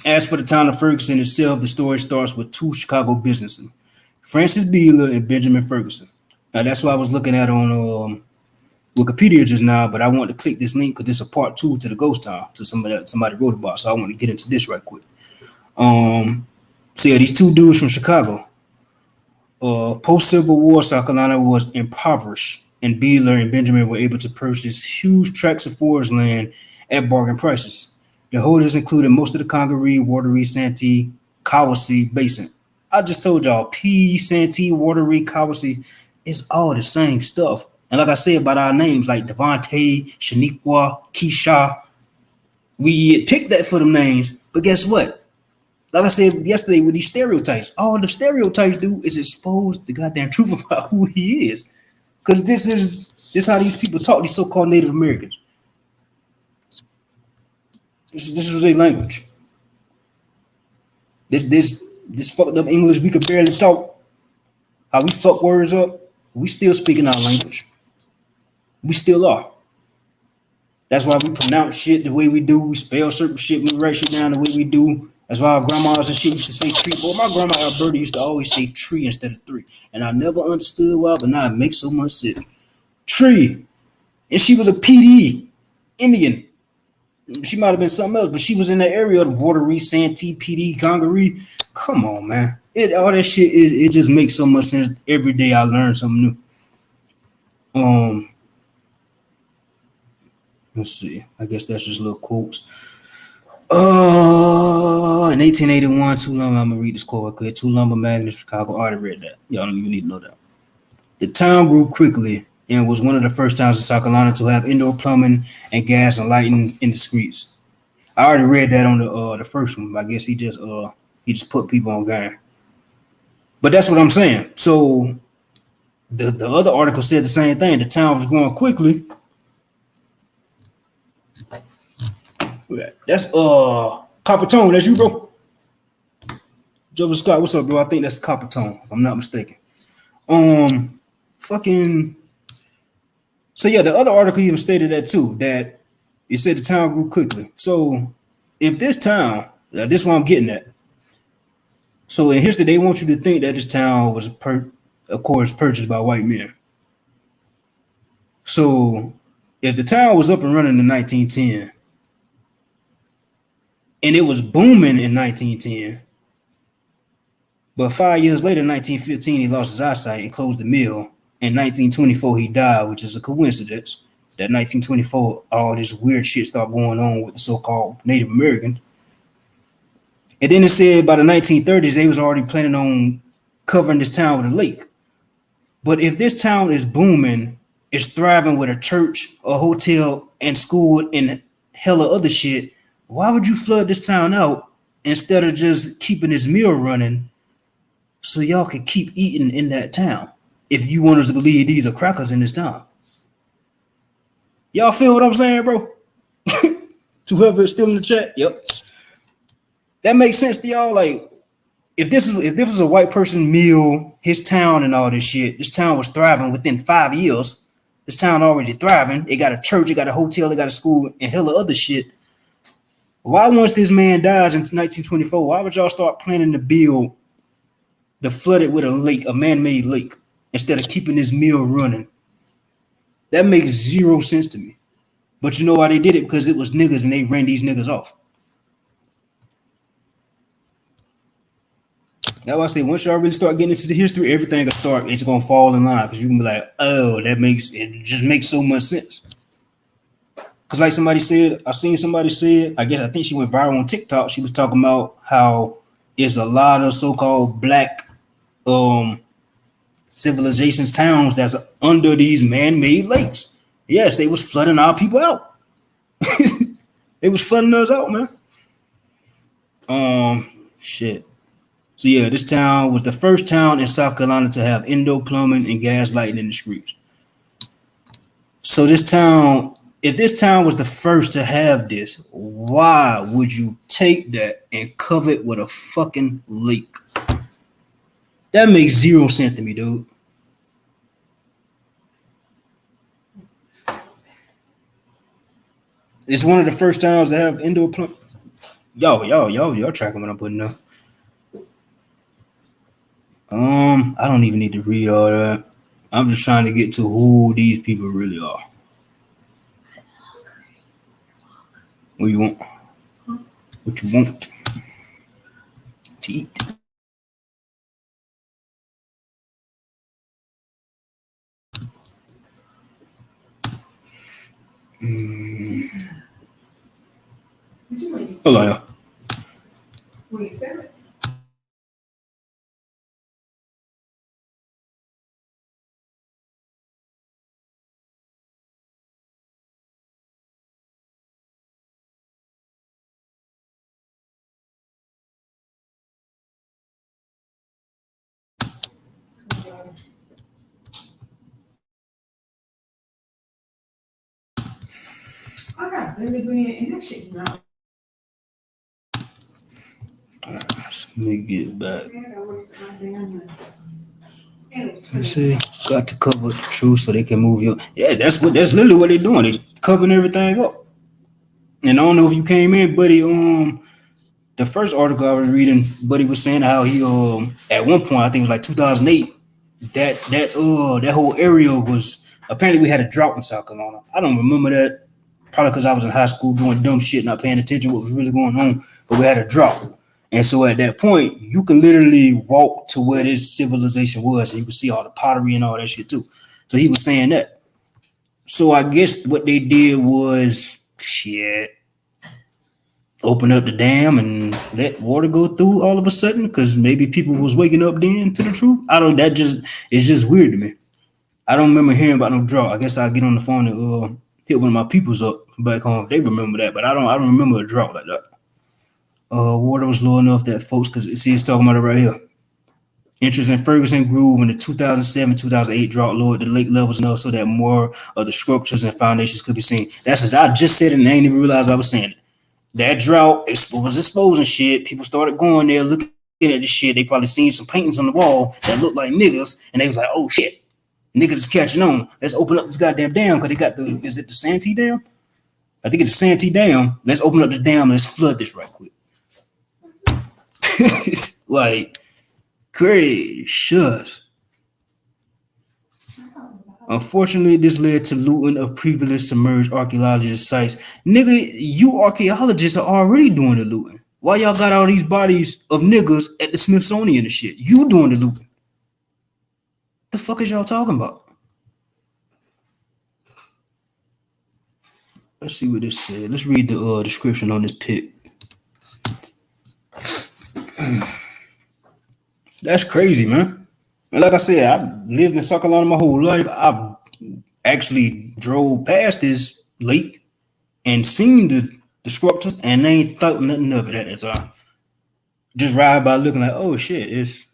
As for the town of Ferguson itself, the story starts with two Chicago businessmen, Francis Beeler and Benjamin Ferguson. Now, that's what I was looking at on Wikipedia just now, but I want to click this link because this is a part 2 to the ghost town, to somebody wrote about, so I want to get into this right quick. So yeah, these two dudes from Chicago. Post-Civil War, South Carolina was impoverished, and Beeler and Benjamin were able to purchase huge tracts of forest land at bargain prices. The holders included most of the Congaree, Wateree, Santee, Cowassie Basin. I just told y'all, Santee, Wateree, Cowassie, it's all the same stuff. And like I said about our names, like Devontae, Shaniqua, Keisha, we picked that for them names, but guess what? like I said yesterday with these stereotypes, all the stereotypes do is expose the goddamn truth about who he is. Because this how these people talk, these so-called Native Americans. This is their language. This fucked up English we could barely talk. How we fuck words up, we still speaking our language. We still are. That's why we pronounce shit the way we do. We spell certain shit. We write shit down the way we do. That's why our grandmas and shit used to say tree. Well, my grandma Alberta used to always say tree instead of three. And I never understood why, but now it makes so much sense. Tree. And she was a PD, Indian. She might have been something else, but she was in the area of Wateree, Santee, PD, Congaree. Come on, man. All that shit it just makes so much sense. Every day I learn something new. Let's see. I guess that's just little quotes. In 1881, two lumber. I'm gonna read this quote. Okay, two lumber magnates, Chicago. I already read that. Y'all don't even need to know that. The town grew quickly and was one of the first towns in South Carolina to have indoor plumbing and gas and lighting in the streets. I already read that on the first one. I guess he just put people on game. But that's what I'm saying. So the other article said the same thing. The town was growing quickly. That's Copper Tone. That's you, bro. Joseph Scott, what's up, bro? I think that's Copper Tone, if I'm not mistaken. Fucking. So yeah, the other article even stated that too. That it said the town grew quickly. So if this town, this is what I'm getting at. So in history, they want you to think that this town was, of course, purchased by white men. So if the town was up and running in 1910, and it was booming in 1910, but 5 years later, 1915, he lost his eyesight and closed the mill. In 1924, he died, which is a coincidence. That 1924, all this weird shit started going on with the so-called Native Americans. And then it said by the 1930s, they was already planning on covering this town with a lake. But if this town is booming, it's thriving with a church, a hotel, and school, and hella other shit, why would you flood this town out instead of just keeping this mill running so y'all could keep eating in that town? If you want us to believe these are crackers in this town. Y'all feel what I'm saying, bro? To whoever is still in the chat, yep. That makes sense to y'all. Like, if this was a white person meal, his town and all this shit, this town was thriving within 5 years. This town already thriving. It got a church, it got a hotel, it got a school, and hella other shit. Why once this man dies in 1924, why would y'all start planning to build the flooded with a lake, a man-made lake, instead of keeping this mill running? That makes zero sense to me. But you know why they did it? Because it was niggas and they ran these niggas off. That's why I say once y'all really start getting into the history, everything will start, it's gonna fall in line because you can be like, oh, it just makes so much sense. Because like somebody said, I seen somebody say, I think she went viral on TikTok. She was talking about how it's a lot of so-called black civilizations, towns that's under these man-made lakes. Yes, they was flooding our people out. They was flooding us out, man. Shit. So yeah, this town was the first town in South Carolina to have indoor plumbing and gas lighting in the streets. So this town, if this town was the first to have this, why would you take that and cover it with a fucking lake? That makes zero sense to me, dude. It's one of the first towns to have indoor plumbing. Y'all tracking what I'm putting up. I don't even need to read all that. I'm just trying to get to who these people really are. What you want? What you want to eat? Hold on, y'all. What you said? I got Billy Green and that shit not. Let me get back. Let's see. Got to cover the truth so they can move you. Yeah, that's literally what they're doing. They covering everything up. And I don't know if you came in, buddy. The first article I was reading, Buddy was saying how he at one point, I think it was like 2008, that whole area was apparently we had a drought in South Carolina. I don't remember that, probably because I was in high school doing dumb shit, not paying attention to what was really going on. But we had a drought, and so at that point, you can literally walk to where this civilization was, and you can see all the pottery and all that shit too. So he was saying that. So I guess what they did was shit. Open up the dam and let water go through all of a sudden because maybe people was waking up then to the truth. It's just weird to me. I don't remember hearing about no drought. I guess I'll get on the phone and hit one of my peoples up back home. They remember that, but I don't remember a drought like that. Water was low enough that folks could see it's talking about it right here. Interest in Ferguson grew when the 2007-2008 drought lowered the lake levels enough so that more of the structures and foundations could be seen. That's as I just said it and I didn't even realize I was saying it. That drought was exposing shit. People started going there looking at the shit. They probably seen some paintings on the wall that looked like niggas, and they was like, "Oh shit, niggas is catching on. Let's open up this goddamn dam because they got is it the Santee Dam? I think it's the Santee Dam. Let's open up the dam and let's flood this right quick." Like, gracious. Unfortunately, this led to looting of previously submerged archaeologist sites. Nigga, you archaeologists are already doing the looting. Why y'all got all these bodies of niggas at the Smithsonian and shit? You doing the looting. The fuck is y'all talking about? Let's see what this said. Let's read the description on this pic. That's crazy, man. And like I said, I've lived in South Carolina my whole life. I've actually drove past this lake and seen the structures, and they ain't thought nothing of it at that time. Just ride by looking like, oh shit, it's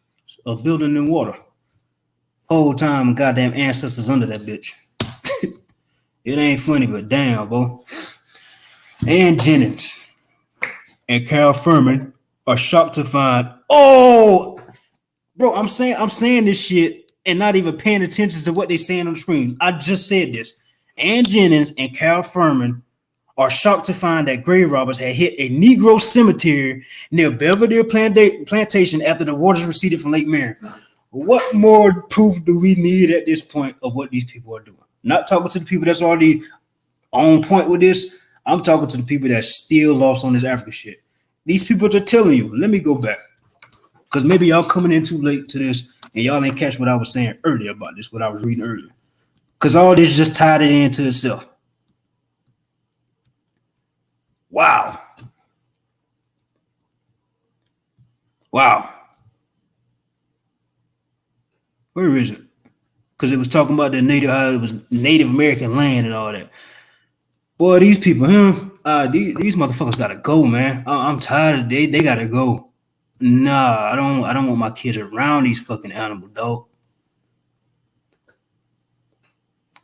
a building in water. Whole time, goddamn ancestors under that bitch. It ain't funny, but damn, bro. Ann Jennings and Carol Furman are shocked to find, bro, I'm saying this shit and not even paying attention to what they're saying on the screen. I just said this. Ann Jennings and Carol Furman are shocked to find that grave robbers had hit a Negro cemetery near Belvedere Plantation after the waters receded from Lake Marion. What more proof do we need at this point of what these people are doing? Not talking to the people that's already on point with this. I'm talking to the people that's still lost on this African shit. These people are telling you, let me go back. Because maybe y'all coming in too late to this and y'all ain't catch what I was saying earlier about this, what I was reading earlier. Because all this just tied it into itself. Wow. Where is it? Because it was talking about the how it was Native American land and all that. Boy, these people, these motherfuckers gotta go, man. I'm tired of they gotta go. Nah, I don't want my kids around these fucking animals, dog.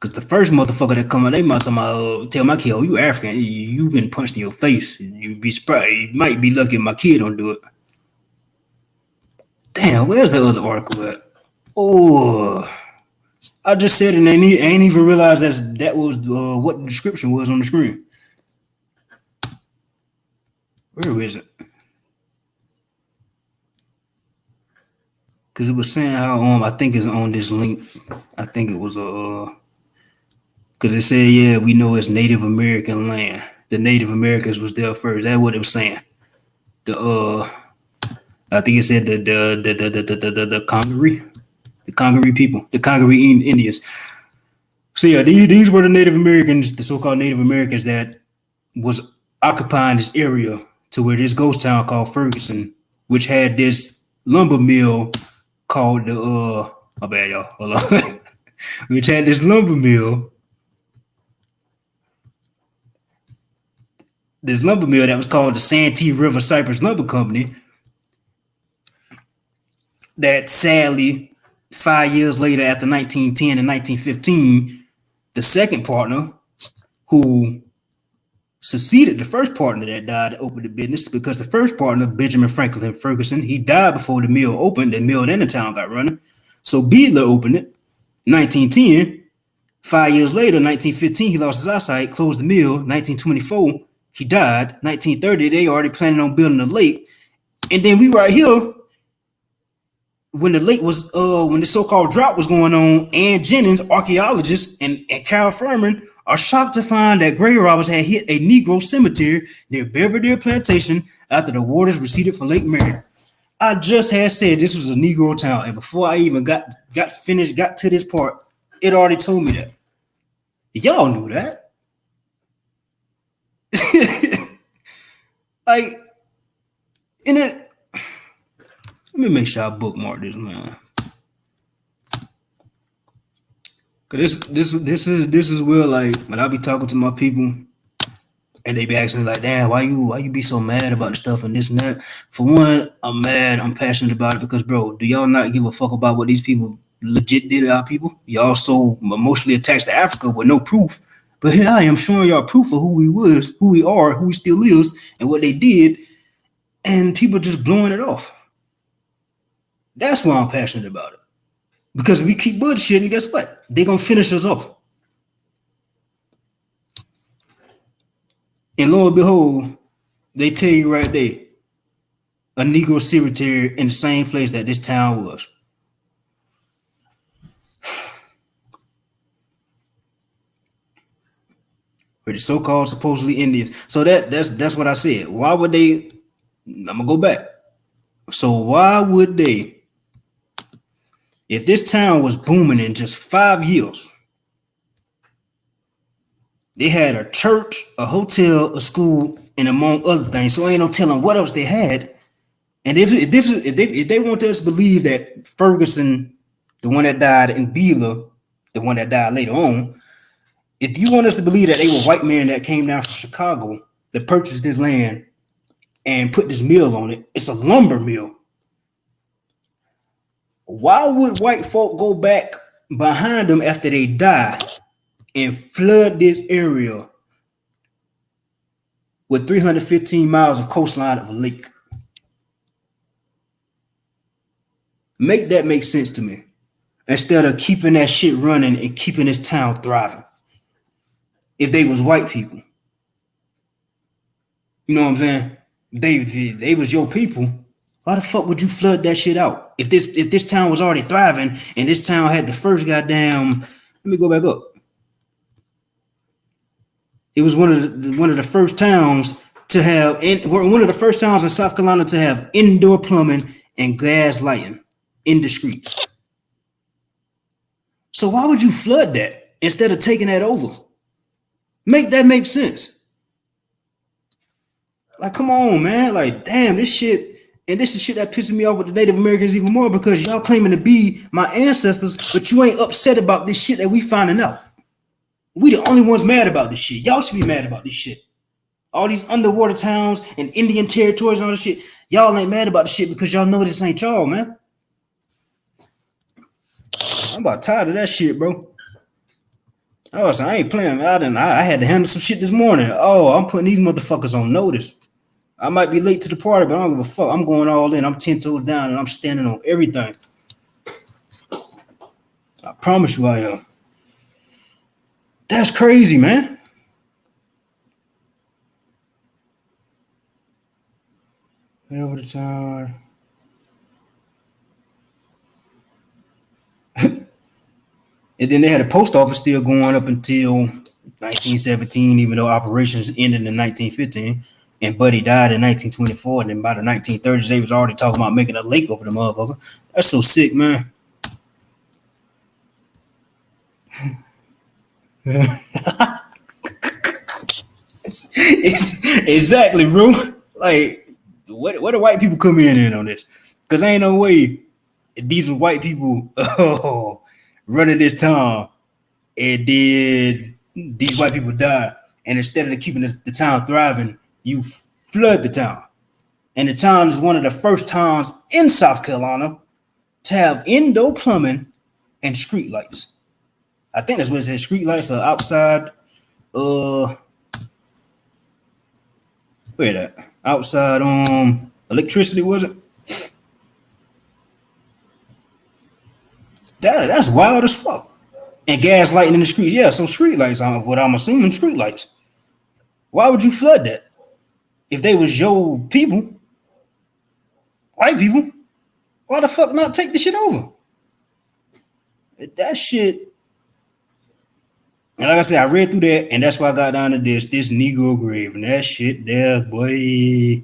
Cause the first motherfucker that come out, they might tell my kid, "Oh, you African, you been punched in your face. You'd be surprised. You might be lucky if my kid don't do it." Damn, where's the other article at? Oh, I just said it and I ain't even realized that was what the description was on the screen. Where is it? Because it was saying how I think it's on this link. I think it was because it said, yeah, we know it's Native American land. The Native Americans was there first. That's what it was saying. I think it said the Congaree people, the Congaree Indians. So yeah, these were the Native Americans, the so-called Native Americans that was occupying this area to where this ghost town called Ferguson, which had this lumber mill called my bad, y'all. Hold on. Which had this lumber mill. This lumber mill that was called the Santee River Cypress Lumber Company that sadly 5 years later, after 1910 and 1915, the second partner who succeeded the first partner that died to open the business, because the first partner, Benjamin Franklin Ferguson, he died before the mill opened. The mill in the town got running. So Beadler opened it 1910. 5 years later, 1915, he lost his eyesight, closed the mill. 1924, he died. 1930, they already planning on building a lake. And then we right here, when the lake was, when the so-called drought was going on, Ann Jennings, archaeologist, and Carol Furman are shocked to find that grave robbers had hit a Negro cemetery near Belvedere Plantation after the waters receded from Lake Marion. I just had said this was a Negro town, and before I even got to this part, it already told me that. Y'all knew that. Like, in it, let me make sure I bookmark this, man. Cause this is where, like, when I be talking to my people and they be asking like, damn, why you be so mad about the stuff and this and that? For one, I'm mad, I'm passionate about it because, bro, do y'all not give a fuck about what these people legit did to our people? Y'all so emotionally attached to Africa with no proof. But here I am showing y'all proof of who we was, who we are, who we still is, and what they did, and people just blowing it off. That's why I'm passionate about it. Because if we keep bullshitting, guess what? They're going to finish us off. And lo and behold, they tell you right there, a Negro cemetery in the same place that this town was. Where the so-called supposedly Indians. So that's what I said. Why would they? I'm going to go back. So why would they, if this town was booming in just 5 years, they had a church, a hotel, a school, and among other things. So ain't no telling what else they had. And if they want us to believe that Ferguson, the one that died, and Beeler, the one that died later on, if you want us to believe that they were white men that came down from Chicago that purchased this land and put this mill on it, it's a lumber mill. Why would white folk go back behind them after they die and flood this area with 315 miles of coastline of a lake? Make that make sense to me. Instead of keeping that shit running and keeping this town thriving. If they was white people. You know what I'm saying? They was your people. Why the fuck would you flood that shit out? If this town was already thriving and this town had the first goddamn, let me go back up. It was one of the first towns to have, one of the first towns in South Carolina to have indoor plumbing and gas lighting in the streets. So why would you flood that instead of taking that over? Make that make sense. Like, come on, man. Like, damn, this shit, and this is shit that pisses me off with the Native Americans even more, because y'all claiming to be my ancestors, but you ain't upset about this shit that we finding out. We the only ones mad about this shit. Y'all should be mad about this shit. All these underwater towns and Indian territories and all this shit. Y'all ain't mad about the shit because y'all know this ain't y'all, man. I'm about tired of that shit, bro. I ain't playing. I had to handle some shit this morning. Oh, I'm putting these motherfuckers on notice. I might be late to the party, but I don't give a fuck. I'm going all in. I'm 10 toes down, and I'm standing on everything. I promise you I am. That's crazy, man. Over the time. And then they had a post office still going up until 1917, even though operations ended in 1915. And Buddy died in 1924. And then by the 1930s, they was already talking about making a lake over the motherfucker. That's so sick, man. Exactly, bro. Like, where do white people come in on this? Because ain't no way these are white people running this town, and then these white people die. And instead of keeping the town thriving, you flood the town. And the town is one of the first towns in South Carolina to have indoor plumbing and street lights. I think that's what it says. Street lights are outside. Where that? Outside electricity, was it? That's wild as fuck. And gas lighting in the streets. Yeah, so street lights are what I'm assuming street lights. Why would you flood that? If they was your people, white people, why the fuck not take the shit over? That shit. And like I said, I read through that, and that's why I got down to this Negro grave, and that shit there, boy.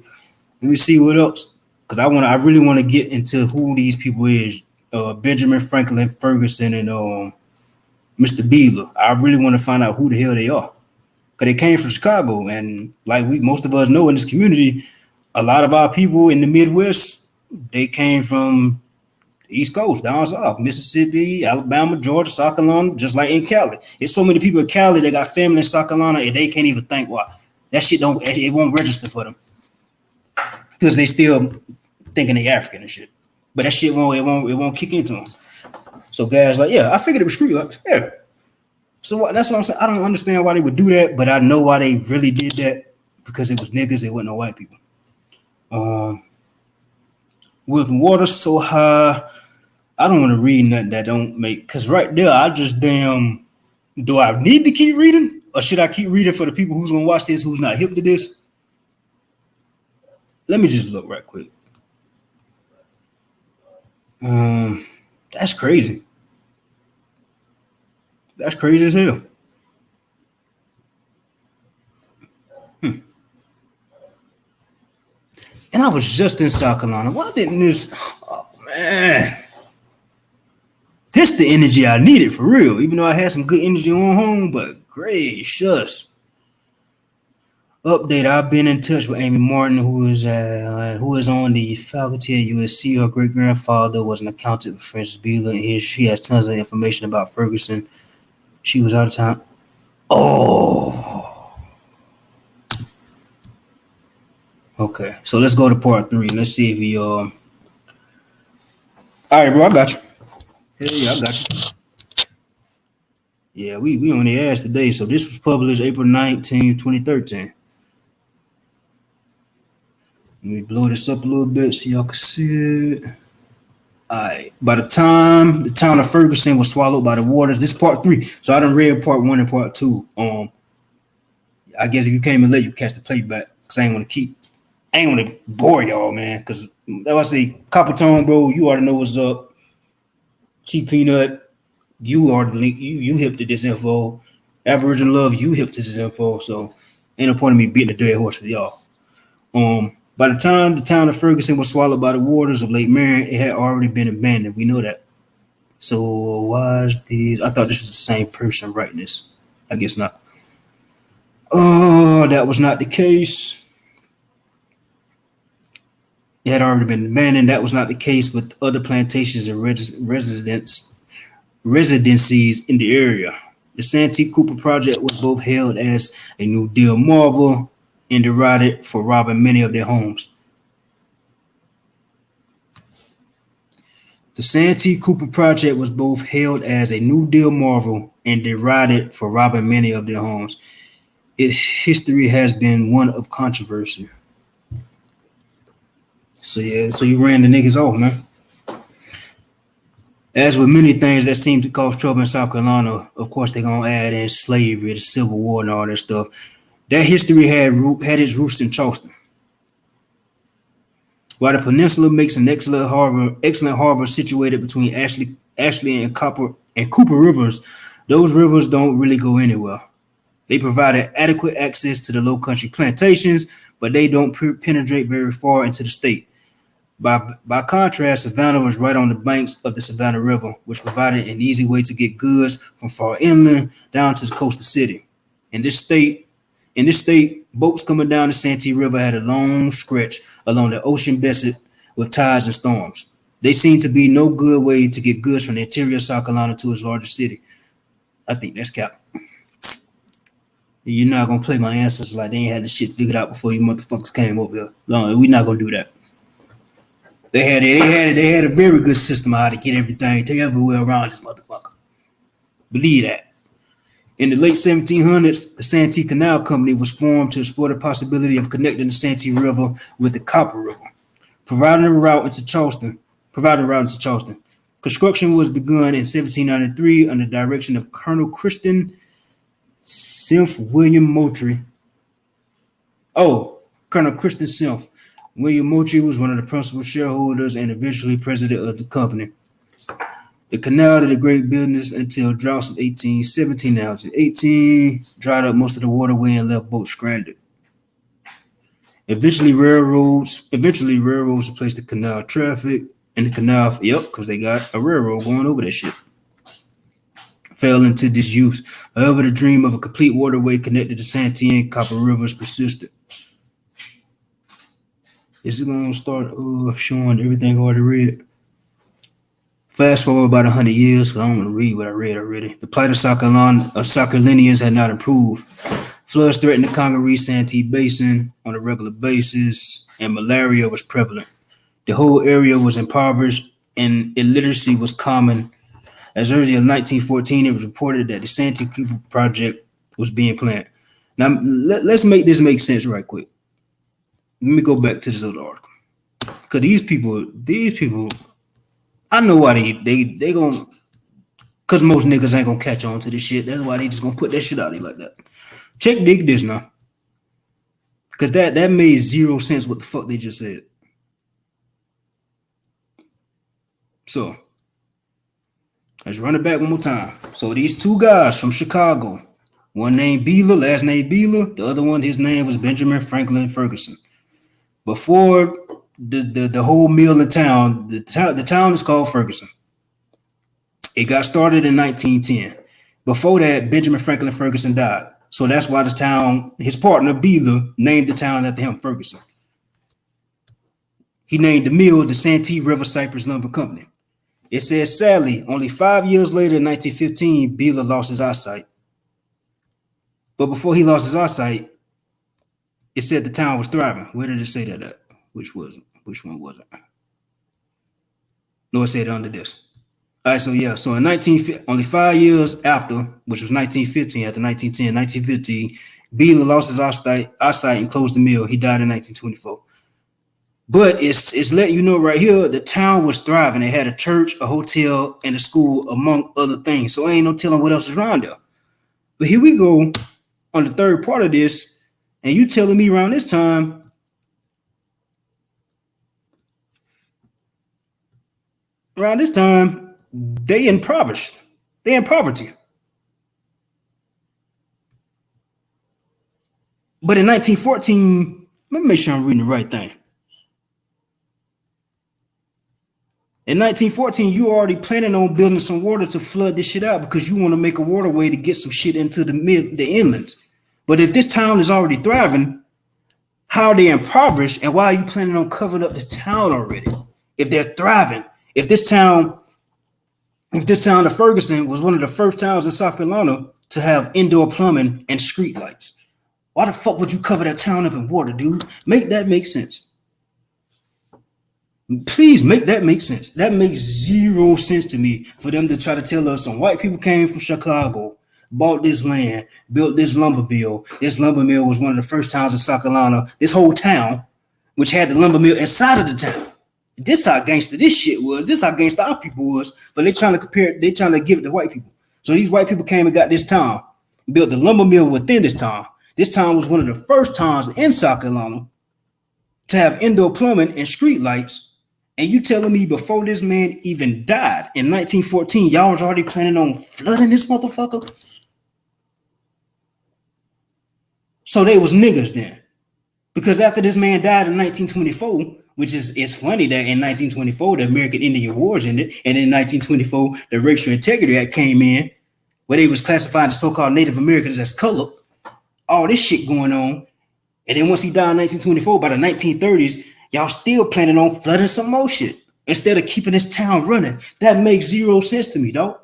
Let me see what else, because I really want to get into who these people is. Benjamin Franklin Ferguson and Mr. Beeler. I really want to find out who the hell they are, because they came from Chicago, and like most of us know in this community, a lot of our people in the Midwest, they came from East Coast, down south, Mississippi, Alabama, Georgia, South Carolina, just like in Cali. There's so many people in Cali that got family in South Carolina and they can't even think why. That shit it won't register for them. Because they still thinking they African and shit. But that shit won't kick into them. So guys like, yeah, I figured it was street lights. Yeah. So that's what I'm saying. I don't understand why they would do that, but I know why they really did that, because it was niggas, it wasn't no white people. With water so high, I don't want to read nothing that don't make, because right there, I just do I need to keep reading? Or should I keep reading for the people who's going to watch this, who's not hip to this? Let me just look right quick. That's crazy. That's crazy as hell. And I was just in South Carolina. Why didn't this? Oh, man. This the energy I needed for real. Even though I had some good energy on home, but gracious. Update: I've been in touch with Amy Martin, who is on the faculty at USC. Her great grandfather was an accountant for Francis Beeler, and she has tons of information about Ferguson. She was out of town. Oh. Okay, so let's go to part 3. Let's see if he All right, bro, I got you. Yeah, I got you. Yeah, we on the ass today. So this was published April 19, 2013. Let me blow this up a little bit so y'all can see it. All right. By the time the town of Ferguson was swallowed by the waters, this is part 3. So I done read part 1 and part 2. I guess if you came in late, you catch the playback, because I ain't want to bore y'all, man. Because that I say, Copper Tone, bro, you already know what's up. Cheap Peanut, you already you hip to this info. Aboriginal Love, you hip to this info. So ain't no point in me beating the dead horse for y'all. By the time the town of Ferguson was swallowed by the waters of Lake Marion, it had already been abandoned. We know that. So why is this? I thought this was the same person writing this. I guess not. Oh, that was not the case. It had already been abandoned. That was not the case with other plantations and residencies in the area. The Santee Cooper project was both hailed as a New Deal marvel and derided for robbing many of their homes. The Santee Cooper project was both hailed as a New Deal marvel and derided for robbing many of their homes. Its history has been one of controversy. So yeah, so you ran the niggas off, man. As with many things that seem to cause trouble in South Carolina, of course they're gonna add in slavery, the Civil War, and all that stuff. That history had its roots in Charleston. While the peninsula makes an excellent harbor situated between Ashley and Cooper rivers, those rivers don't really go anywhere. They provided adequate access to the low country plantations, but they don't penetrate very far into the state. By contrast, Savannah was right on the banks of the Savannah River, which provided an easy way to get goods from far inland down to the coastal city. In this state, boats coming down the Santee River had a long stretch along the ocean beset with tides and storms. They seemed to be no good way to get goods from the interior of South Carolina to its largest city. I think that's cap. You're not gonna play my answers like they ain't had the shit figured out before you motherfuckers came over here. No, we're not gonna do that. They had a very good system of how to get everything to everywhere around this motherfucker. Believe that. In the late 1700s, the Santee Canal Company was formed to explore the possibility of connecting the Santee River with the Copper River, providing a route into Charleston. Construction was begun in 1793 under the direction of Colonel Christian Simph William Moultrie. Colonel Christian Simph. William Moultrie was one of the principal shareholders and eventually president of the company. The canal did a great business until droughts of 1817 now to 18 dried up most of the waterway and left boats stranded. Eventually railroads replaced the canal traffic, and the canal, because they got a railroad going over that shit, fell into disuse. However, the dream of a complete waterway connected to Santee and Copper Rivers persisted. Is it going to start showing everything I already read? Fast forward about 100 years, because I don't want to read what I read already. The plight of South Carolinians had not improved. Floods threatened the Congaree Santee Basin on a regular basis, and malaria was prevalent. The whole area was impoverished, and illiteracy was common. As early as 1914, it was reported that the Santee Cooper Project was being planned. Now, let's make this make sense right quick. Let me go back to this other article. Because these people, I know why they gonna, because most niggas ain't gonna catch on to this shit. That's why they just gonna put that shit out there like that. Dig this now. Because that made zero sense what the fuck they just said. So, let's run it back one more time. So these two guys from Chicago, one named Beeler, last name Beeler, the other one, his name was Benjamin Franklin Ferguson. Before the whole mill in town, the town is called Ferguson. It got started in 1910. Before that, Benjamin Franklin Ferguson died. So that's why this town, his partner Beeler, named the town after him, Ferguson. He named the mill the Santee River Cypress Lumber Company. It says, sadly, only 5 years later in 1915, Beeler lost his eyesight. But before he lost his eyesight, it said the town was thriving. Where did it say that at? Which one was it? No, it said under this. All right, so in only 5 years after, which was 1915, after 1910, 1915, Beeler lost his eyesight and closed the mill. He died in 1924. But it's letting you know right here, the town was thriving. It had a church, a hotel, and a school, among other things. So ain't no telling what else is around there. But here we go on the third part of this, and you telling me around this time, they impoverished. They in poverty. But in 1914, let me make sure I'm reading the right thing. In 1914, you already planning on building some water to flood this shit out because you want to make a waterway to get some shit into the inlands. But if this town is already thriving, how are they impoverished, and why are you planning on covering up this town already? If they're thriving, if this town of Ferguson was one of the first towns in South Carolina to have indoor plumbing and street lights, why the fuck would you cover that town up in water, dude? Make that make sense. Please make that make sense. That makes zero sense to me for them to try to tell us some white people came from Chicago, bought this land, built this lumber mill. This lumber mill was one of the first towns in South Carolina. This whole town, which had the lumber mill inside of the town. This how gangster this shit was. This how gangster our people was. But they trying to compare. They trying to give it to white people. So these white people came and got this town, built the lumber mill within this town. This town was one of the first towns in South Carolina to have indoor plumbing and street lights. And you telling me before this man even died in 1914, y'all was already planning on flooding this motherfucker? So they was niggas then. Because after this man died in 1924, which is funny that in 1924, the American Indian Wars ended, and in 1924, the Racial Integrity Act came in, where they was classifying the so-called Native Americans as colored. All this shit going on. And then once he died in 1924, by the 1930s, y'all still planning on flooding some more shit instead of keeping this town running. That makes zero sense to me, dog.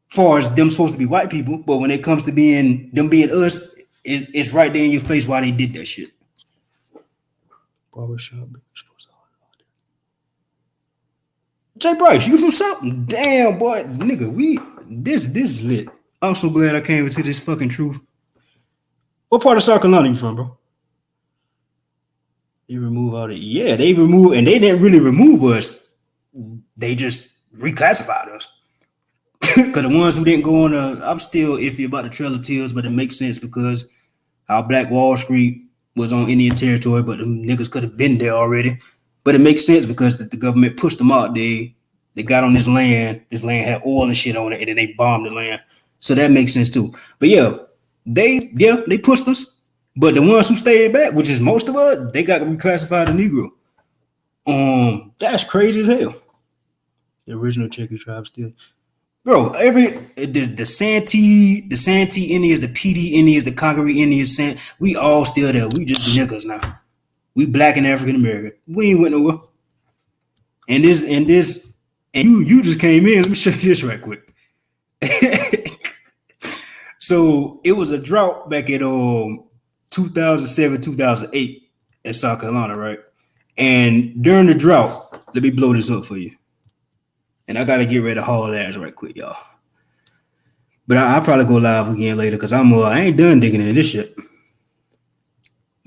Far as them supposed to be white people, but when it comes to them being us, it's right there in your face why they did that shit. Barbershop. Jay Bryce, you from something? Damn, boy, nigga, this is lit. I'm so glad I came into this fucking truth. What part of South Carolina you from, bro? They remove all the they remove, and they didn't really remove us. They just reclassified us. Because the ones who didn't go on, I'm still iffy about the Trail of Tears, but it makes sense because how Black Wall Street was on Indian territory, but the niggas could have been there already. But it makes sense because the government pushed them out. They got on this land. This land had oil and shit on it, and then they bombed the land. So that makes sense too. But they pushed us. But the ones who stayed back, which is most of us, they got reclassified to Negro. That's crazy as hell. The original Cherokee tribe still. Bro, the Santee Indians, the PD Indians, the Congaree Indians, we all still there. We just niggas now. We black and African American. We ain't went nowhere. And you just came in. Let me show you this right quick. So it was a drought back in 2007, 2008 in South Carolina, right? And during the drought, let me blow this up for you. And I gotta get rid of haul ass right quick, y'all. But I'll probably go live again later because I ain't done digging into this shit.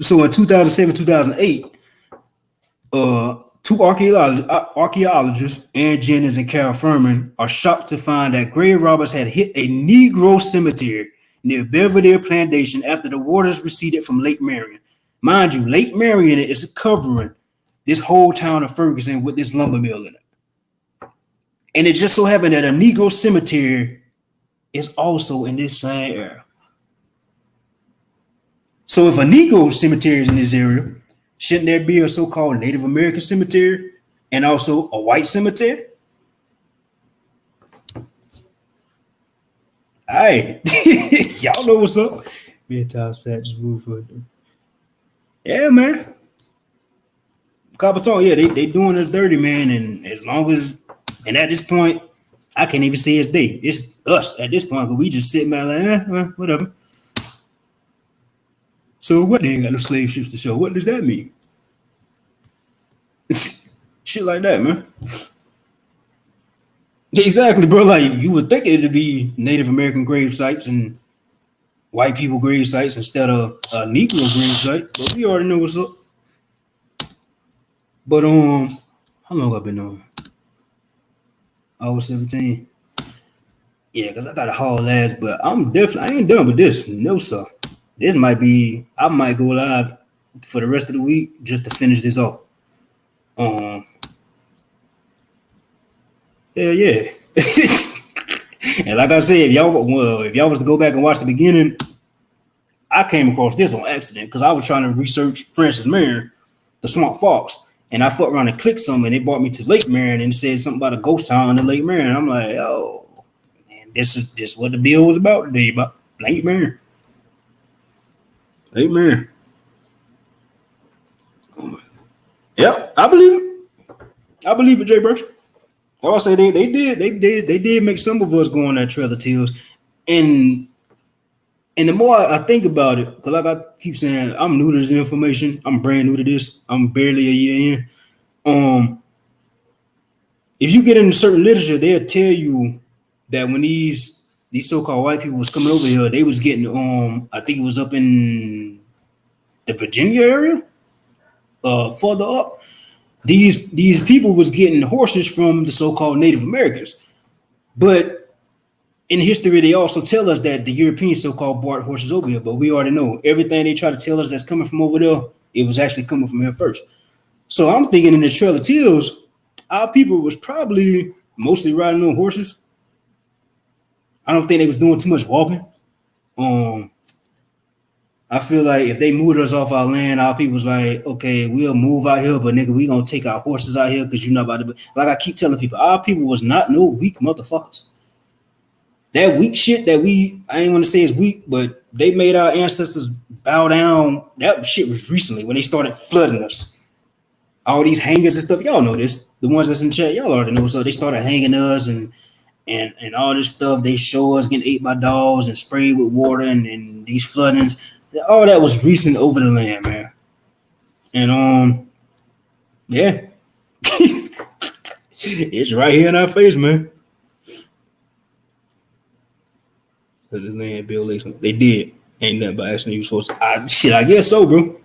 So in 2007, 2008, two archaeologists, Ann Jennings and Carol Furman, are shocked to find that grave robbers had hit a Negro cemetery near Belvedere Plantation after the waters receded from Lake Marion. Mind you, Lake Marion is covering this whole town of Ferguson with this lumber mill in it. And it just so happened that a Negro cemetery is also in this same area. So if a Negro cemetery is in this area, shouldn't there be a so-called Native American cemetery and also a white cemetery? Hey, y'all know what's up. Yeah, man. Coppertone, they doing us dirty, man. And as long as, and at this point, I can't even say it's they. It's us at this point, but we just sitting back like, whatever. So what? They ain't got no slave ships to show. What does that mean? Shit like that, man. Exactly, bro. Like you would think it'd be Native American grave sites and white people grave sites instead of a Negro grave site. But we already know what's up. But how long I've been on? I was 17. Yeah, because I got a haul ass, but I ain't done with this. No, sir. This might be, I might go live for the rest of the week just to finish this off. Yeah. And like I said, if y'all was to go back and watch the beginning, I came across this on accident because I was trying to research Francis Marion, the Swamp Fox. And I fucked around and clicked something, and it brought me to Lake Marion and it said something about a ghost town in Lake Marion. I'm like, oh, man, this is what the bill was about today, about Lake Marion. Lake Marion. Yep, I believe it, Jay Brush. I will say they did make some of us go on that Trail of Tears. And the more I think about it, because like I keep saying, I'm new to this information. I'm brand new to this. I'm barely a year in. If you get into certain literature, they'll tell you that when these so-called white people was coming over here, they was getting I think it was up in the Virginia area, further up. These people was getting horses from the so-called Native Americans, but in history, they also tell us that the Europeans so-called brought horses over here, but we already know everything they try to tell us that's coming from over there, it was actually coming from here first. So I'm thinking in the Trail of Tears, our people was probably mostly riding on horses. I don't think they was doing too much walking. I feel like if they moved us off our land, our people was like, okay, we'll move out here, but nigga, we gonna take our horses out here because you're not about to. Like I keep telling people, our people was not no weak motherfuckers. That weak shit that I ain't want to say is weak, but they made our ancestors bow down. That shit was recently when they started flooding us. All these hangers and stuff, y'all know this. The ones that's in chat, y'all already know. So they started hanging us and all this stuff. They show us getting ate by dogs and sprayed with water and these floodings. All that was recent over the land, man. And Yeah. It's right here in our face, man. The land Bill Lakeland. They did. Ain't nothing but accident. You supposed to. I guess so, bro.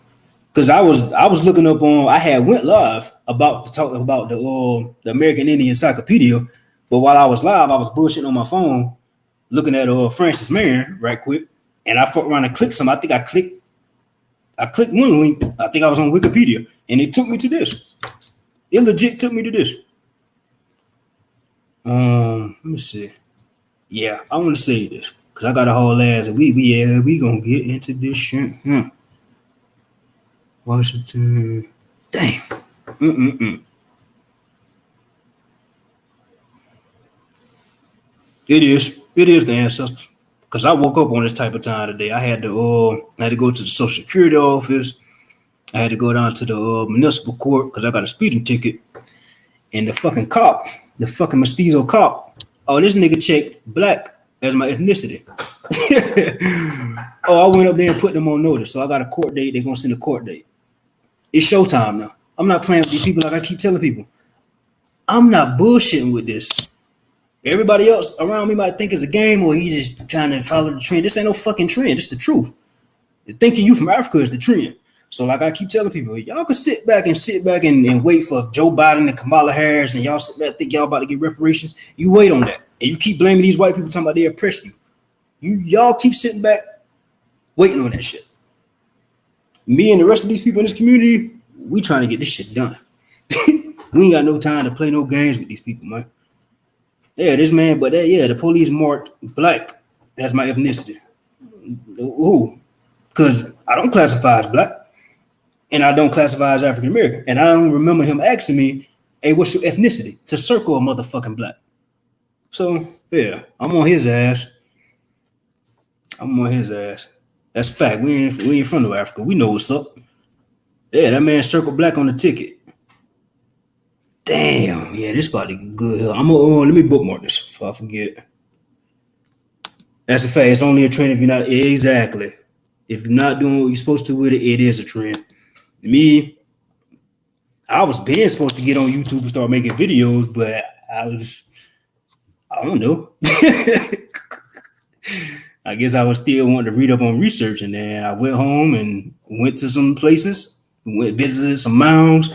Cause I was looking up on. I had went live about to talk about the American Indian Encyclopedia, but while I was live, I was bullshitting on my phone, looking at Francis Marion right quick, and I fucked around and clicked some. I think I clicked one link. I think I was on Wikipedia, and it took me to this. It legit took me to this. Let me see. Yeah, I want to say this because I got a whole ass. We gonna get into this shit. Washington. Damn. It is. It is the ancestors. Cause I woke up on this type of time today. I had to go to the Social Security office. I had to go down to the municipal court because I got a speeding ticket. And the fucking cop, the fucking mestizo cop, oh, this nigga checked black as my ethnicity. Oh, I went up there and put them on notice. So I got a court date. They're gonna send a court date. It's showtime now. I'm not playing with these people like I keep telling people. I'm not bullshitting with this. Everybody else around me might think it's a game or he just trying to follow the trend. This ain't no fucking trend. It's the truth. Thinking you from Africa is the trend. So like I keep telling people, y'all can sit back and wait for Joe Biden and Kamala Harris and y'all sit back think y'all about to get reparations. You wait on that. And you keep blaming these white people talking about they oppressed you. Y'all keep sitting back waiting on that shit. Me and the rest of these people in this community, we trying to get this shit done. We ain't got no time to play no games with these people, man. Yeah, this man, but the police marked black as my ethnicity. Who? Because I don't classify as black. And I don't classify as African American. And I don't remember him asking me, hey, what's your ethnicity? To circle a motherfucking black. So, yeah, I'm on his ass. That's fact. We ain't from no Africa. We know what's up. Yeah, that man circled black on the ticket. Damn. Yeah, this about to get good here. Let me bookmark this before I forget. That's a fact. It's only a trend if you're not. Exactly. If you're not doing what you're supposed to with it, it is a trend. Me, I was being supposed to get on YouTube and start making videos, but I don't know. I guess I was still wanting to read up on research, and then I went home and went to some places, visited some mounds.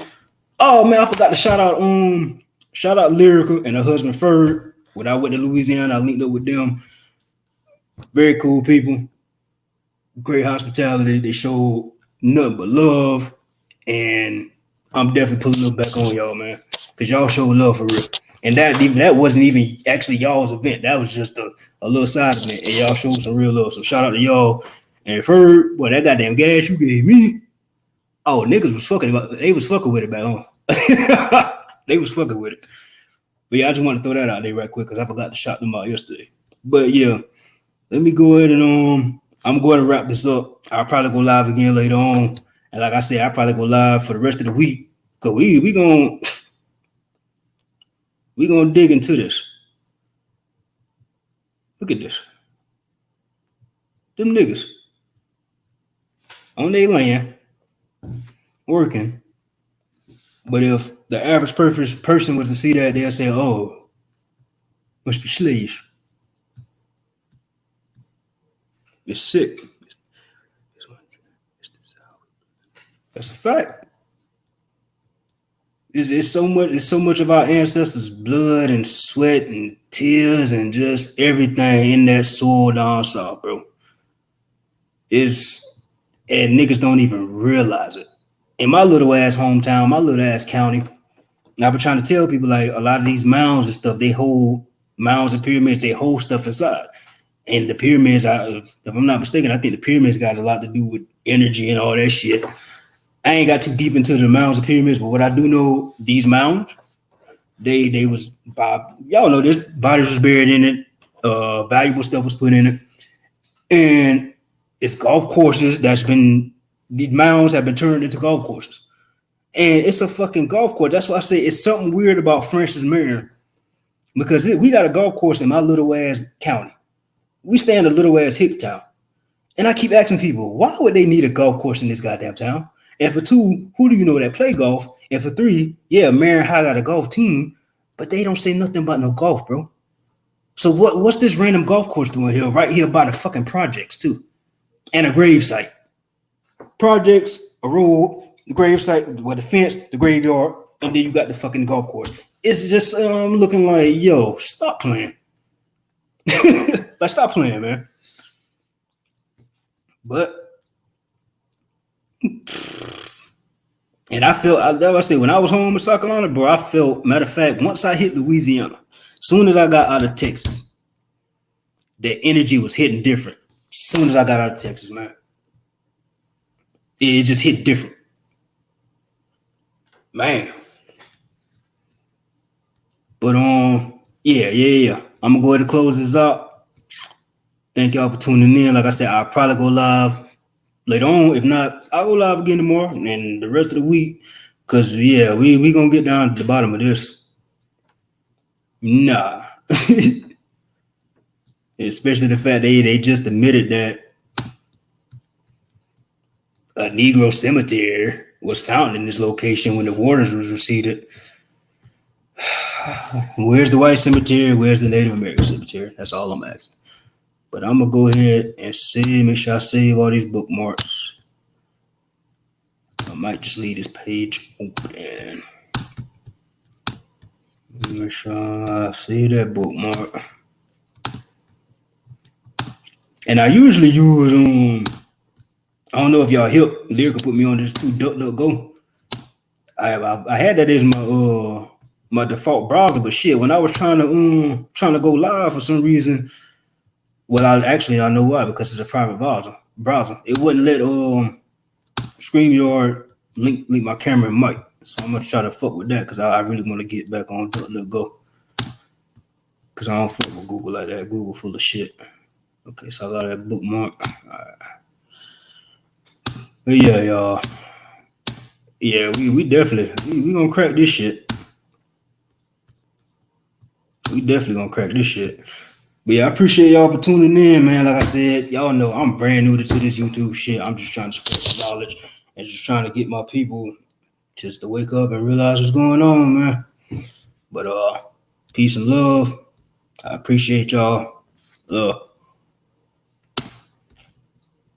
Oh man, I forgot to shout out Lyrical and her husband Ferg. When I went to Louisiana, I linked up with them. Very cool people, great hospitality. They showed nothing but love, and I'm definitely pulling them back on y'all, man, because y'all show love for real. And that wasn't even actually y'all's event. That was just a little side event, and y'all showed some real love. So shout out to y'all. And Ferg, boy, that goddamn gas you gave me. Oh, niggas was fucking they was fucking with it back home. They was fucking with it. But yeah, I just want to throw that out there right quick because I forgot to shout them out yesterday. But yeah, let me go ahead and I'm going to wrap this up. I'll probably go live again later on. And like I said, I'll probably go live for the rest of the week. Cause we gonna dig into this. Look at this. Them niggas on their land working. But if the average person was to see that, they'll say, oh, must be slaves. It's sick. That's a fact. It's so much of our ancestors' blood and sweat and tears and just everything in that soil down south, bro. And niggas don't even realize it. In my little ass hometown, my little ass county, I've been trying to tell people like a lot of these mounds and stuff, they hold mounds and pyramids, they hold stuff inside. And the pyramids, if I'm not mistaken, I think the pyramids got a lot to do with energy and all that shit. I ain't got too deep into the mounds and pyramids, but what I do know, these mounds, they was, y'all know this, bodies was buried in it, valuable stuff was put in it. And it's golf courses these mounds have been turned into golf courses. And it's a fucking golf course. That's why I say it's something weird about Francis Marion. Because we got a golf course in my little ass county. We stay in a little ass hick town. And I keep asking people, why would they need a golf course in this goddamn town? And for two, who do you know that play golf And for 3, yeah, Marion High got a golf team, but they don't say nothing about no golf, bro. So what's this random golf course doing here? Right here by the fucking projects too, and a gravesite. Projects, a road, the gravesite, well, the fence, the graveyard, and then you got the fucking golf course. It's just looking like, yo, stop playing. Like, stop playing, man. But, and I felt, I say, when I was home in South Carolina, bro, I felt, matter of fact, once I hit Louisiana, soon as I got out of Texas, the energy was hitting different. Soon as I got out of Texas, man, it just hit different, man. But yeah. I'm gonna go ahead and close this out. Thank y'all for tuning in. Like I said, I'll probably go live later on. If not, I'll go live again tomorrow and the rest of the week. Cause yeah, we gonna get down to the bottom of this. Nah. Especially the fact they just admitted that a Negro cemetery was found in this location when the waters was receded. Where's the white cemetery? Where's the Native American cemetery? That's all I'm asking. But I'm gonna go ahead and make sure I save all these bookmarks. I might just leave this page open. Make sure I save that bookmark. And I usually use I don't know if y'all hip. Lyrical put me on this too. DuckDuckGo. I had that as my default browser, but shit, when I was trying to go live for some reason, well, I know why, because it's a private browser. It wouldn't let StreamYard link my camera and mic, so I'm gonna try to fuck with that because I really want to get back on DuckDuckGo because I don't fuck with Google like that. Google full of shit. Okay, so I got that bookmark. All right. But yeah, y'all. Yeah, we definitely we gonna crack this shit. We definitely gonna crack this shit. But yeah, I appreciate y'all for tuning in, man. Like I said, y'all know I'm brand new to this YouTube shit. I'm just trying to spread the knowledge and just trying to get my people just to wake up and realize what's going on, man. But peace and love. I appreciate y'all. Love.